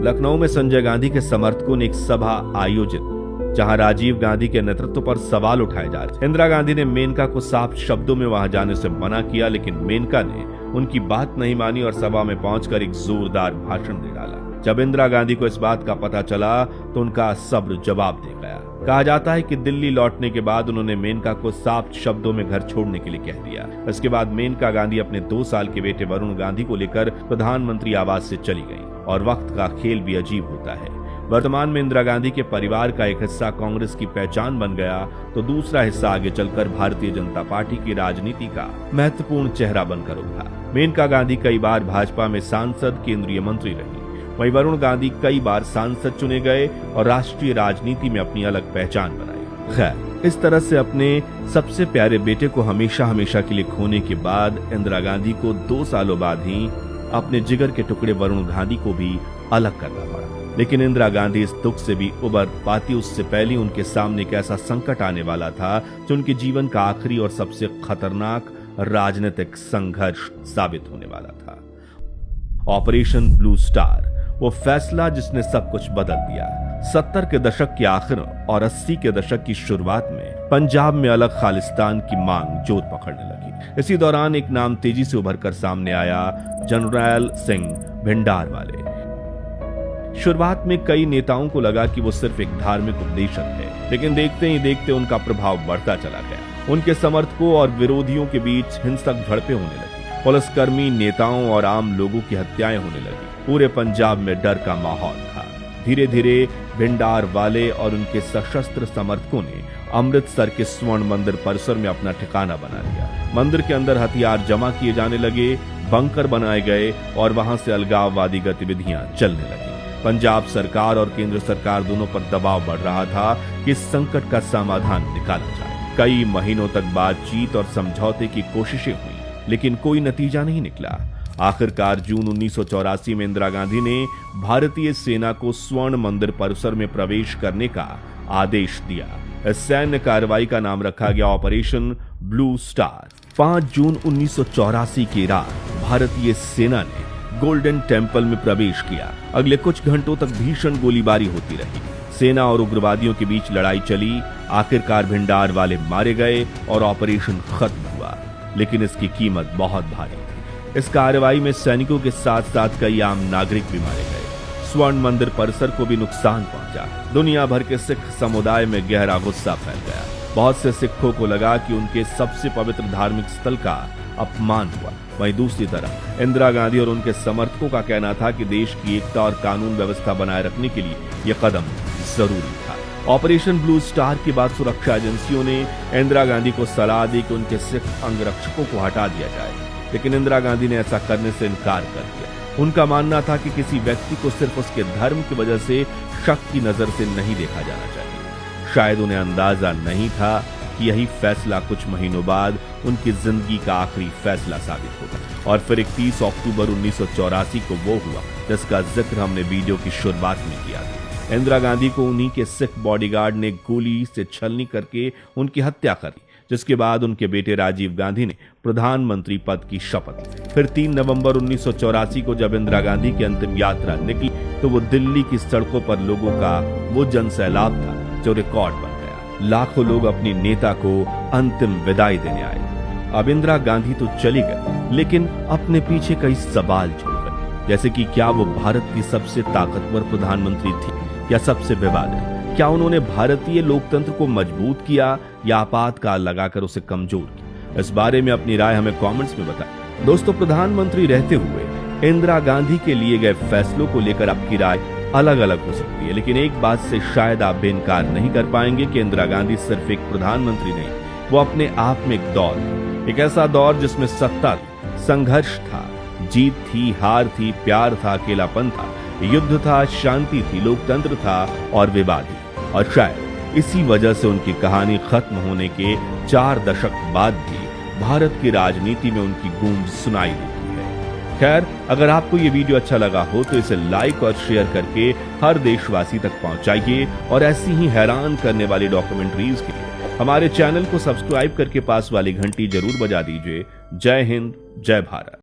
लखनऊ में संजय गांधी के समर्थकों ने एक सभा आयोजित जहां राजीव गांधी के नेतृत्व पर सवाल उठाए जा रहे। इंदिरा गांधी ने मेनका को साफ शब्दों में वहां जाने से मना किया, लेकिन मेनका ने उनकी बात नहीं मानी और सभा में पहुंचकर एक जोरदार भाषण दे डाला। जब इंदिरा गांधी को इस बात का पता चला तो उनका सब्र जवाब दे गया। कहा जाता है कि दिल्ली लौटने के बाद उन्होंने मेनका को साफ शब्दों में घर छोड़ने के लिए कह दिया। इसके बाद मेनका गांधी अपने 2 साल के बेटे वरुण गांधी को लेकर प्रधानमंत्री आवास से चली गई। और वक्त का खेल भी अजीब होता है। वर्तमान में इंदिरा गांधी के परिवार का एक हिस्सा कांग्रेस की पहचान बन गया तो दूसरा हिस्सा आगे चलकर भारतीय जनता पार्टी की राजनीति का महत्वपूर्ण चेहरा बनकर उभरा। मेनका गांधी कई बार भाजपा में सांसद, केंद्रीय मंत्री रही। वहीं वरुण गांधी कई बार सांसद चुने गए और राष्ट्रीय राजनीति में अपनी अलग पहचान बनाई। खैर, इस तरह से अपने सबसे प्यारे बेटे को हमेशा हमेशा के लिए खोने के बाद इंदिरा गांधी को 2 सालों बाद ही अपने जिगर के टुकड़े वरुण गांधी को भी अलग करना पड़ा। लेकिन इंदिरा गांधी इस दुख से भी उबर पाती उससे पहले उनके सामने एक ऐसा संकट आने वाला था जो उनके जीवन का आखिरी और सबसे खतरनाक राजनीतिक संघर्ष साबित होने वाला था। ऑपरेशन ब्लू स्टार, वो फैसला जिसने सब कुछ बदल दिया। 70 के दशक के आखिर और 80 के दशक की शुरुआत में पंजाब में अलग खालिस्तान की मांग जोर पकड़ने लगी। इसी दौरान एक नाम तेजी से उभर कर सामने आया, जरनैल सिंह भिंडारवाले। शुरुआत में कई नेताओं को लगा कि वो सिर्फ एक धार्मिक उपदेशक है, लेकिन देखते ही देखते उनका प्रभाव बढ़ता चला गया। उनके समर्थकों और विरोधियों के बीच हिंसक झड़पें होने लगी। पुलिसकर्मी, नेताओं और आम लोगों की हत्याएं होने लगी। पूरे पंजाब में डर का माहौल था। धीरे धीरे भिंडारवाले और उनके सशस्त्र समर्थकों ने अमृतसर के स्वर्ण मंदिर परिसर में अपना ठिकाना बना लिया। मंदिर के अंदर हथियार जमा किए जाने लगे, बंकर बनाए गए और वहां से अलगाववादी गतिविधियां चलने लगी। पंजाब सरकार और केंद्र सरकार दोनों पर दबाव बढ़ रहा था कि इस संकट का समाधान निकाला जाए। कई महीनों तक बातचीत और समझौते की कोशिशें हुई, लेकिन कोई नतीजा नहीं निकला। आखिरकार जून 1984 में इंदिरा गांधी ने भारतीय सेना को स्वर्ण मंदिर परिसर में प्रवेश करने का आदेश दिया। इस सैन्य कार्रवाई का नाम रखा गया ऑपरेशन ब्लू स्टार। 5 जून 1984 की रात भारतीय सेना ने गोल्डन टेम्पल में प्रवेश किया। अगले कुछ घंटों तक भीषण गोलीबारी होती रही। सेना और उग्रवादियों के बीच लड़ाई चली। आखिरकार भिंडारवाले मारे गए और ऑपरेशन खत्म हुआ, लेकिन इसकी कीमत बहुत भारी थी। इस कार्रवाई में सैनिकों के साथ साथ कई आम नागरिक भी मारे गए। स्वर्ण मंदिर परिसर को भी नुकसान पहुंचा। दुनिया भर के सिख समुदाय में गहरा गुस्सा फैल गया। बहुत से सिखों को लगा कि उनके सबसे पवित्र धार्मिक स्थल का अपमान हुआ। वहीं दूसरी तरफ इंदिरा गांधी और उनके समर्थकों का कहना था कि देश की एकता और कानून व्यवस्था बनाए रखने के लिए यह कदम जरूरी था। ऑपरेशन ब्लू स्टार के बाद सुरक्षा एजेंसियों ने इंदिरा गांधी को सलाह दी कि उनके सिख अंगरक्षकों को हटा दिया जाए, लेकिन इंदिरा गांधी ने ऐसा करने से इनकार कर दिया। उनका मानना था कि किसी व्यक्ति को सिर्फ उसके धर्म की वजह से शक की नजर से नहीं देखा जाना चाहिए। शायद उन्हें अंदाजा नहीं था कि यही फैसला कुछ महीनों बाद उनकी जिंदगी का आखिरी फैसला साबित होगा। और फिर 31 अक्टूबर 1984 को वो हुआ जिसका जिक्र हमने वीडियो की शुरुआत में किया था। इंदिरा गांधी को उन्हीं के सिख बॉडीगार्ड ने गोली से छलनी करके उनकी हत्या कर दी, जिसके बाद उनके बेटे राजीव गांधी ने प्रधानमंत्री पद की शपथ ली। फिर 3 नवंबर 1984 को जब इंदिरा गांधी की अंतिम यात्रा निकली तो वो दिल्ली की सड़कों पर लोगों का वो जनसैलाब था जो रिकॉर्ड बन गया। लाखों लोग अपनी नेता को अंतिम विदाई देने आए। अब इंदिरा गांधी तो चली गई, लेकिन अपने पीछे कई सवाल छोड़ गई, जैसे कि क्या वो भारत की सबसे ताकतवर प्रधानमंत्री थी या सबसे विवादित? क्या उन्होंने भारतीय लोकतंत्र को मजबूत किया या आपातकाल लगाकर उसे कमजोर किया? इस बारे में अपनी राय हमें कमेंट्स में बताएं। दोस्तों, प्रधानमंत्री रहते हुए इंदिरा गांधी के लिए गए फैसलों को लेकर आपकी राय अलग अलग हो सकती है, लेकिन एक बात से शायद आप बेइनकार नहीं कर पाएंगे कि इंदिरा गांधी सिर्फ एक प्रधानमंत्री नहीं, वो अपने आप में एक दौर, एक ऐसा दौर जिसमें सत्ता थी, संघर्ष था, जीत थी, हार थी, प्यार था, अकेलापन था, युद्ध था, शांति थी, लोकतंत्र था और विवाद। और शायद इसी वजह से उनकी कहानी खत्म होने के 4 दशक बाद भी भारत की राजनीति में उनकी गूंज सुनाई देती है। खैर, अगर आपको ये वीडियो अच्छा लगा हो तो इसे लाइक और शेयर करके हर देशवासी तक पहुंचाइए और ऐसी ही हैरान करने वाली डॉक्यूमेंट्रीज के लिए हमारे चैनल को सब्सक्राइब करके पास वाली घंटी जरूर बजा दीजिए। जय हिंद, जय भारत।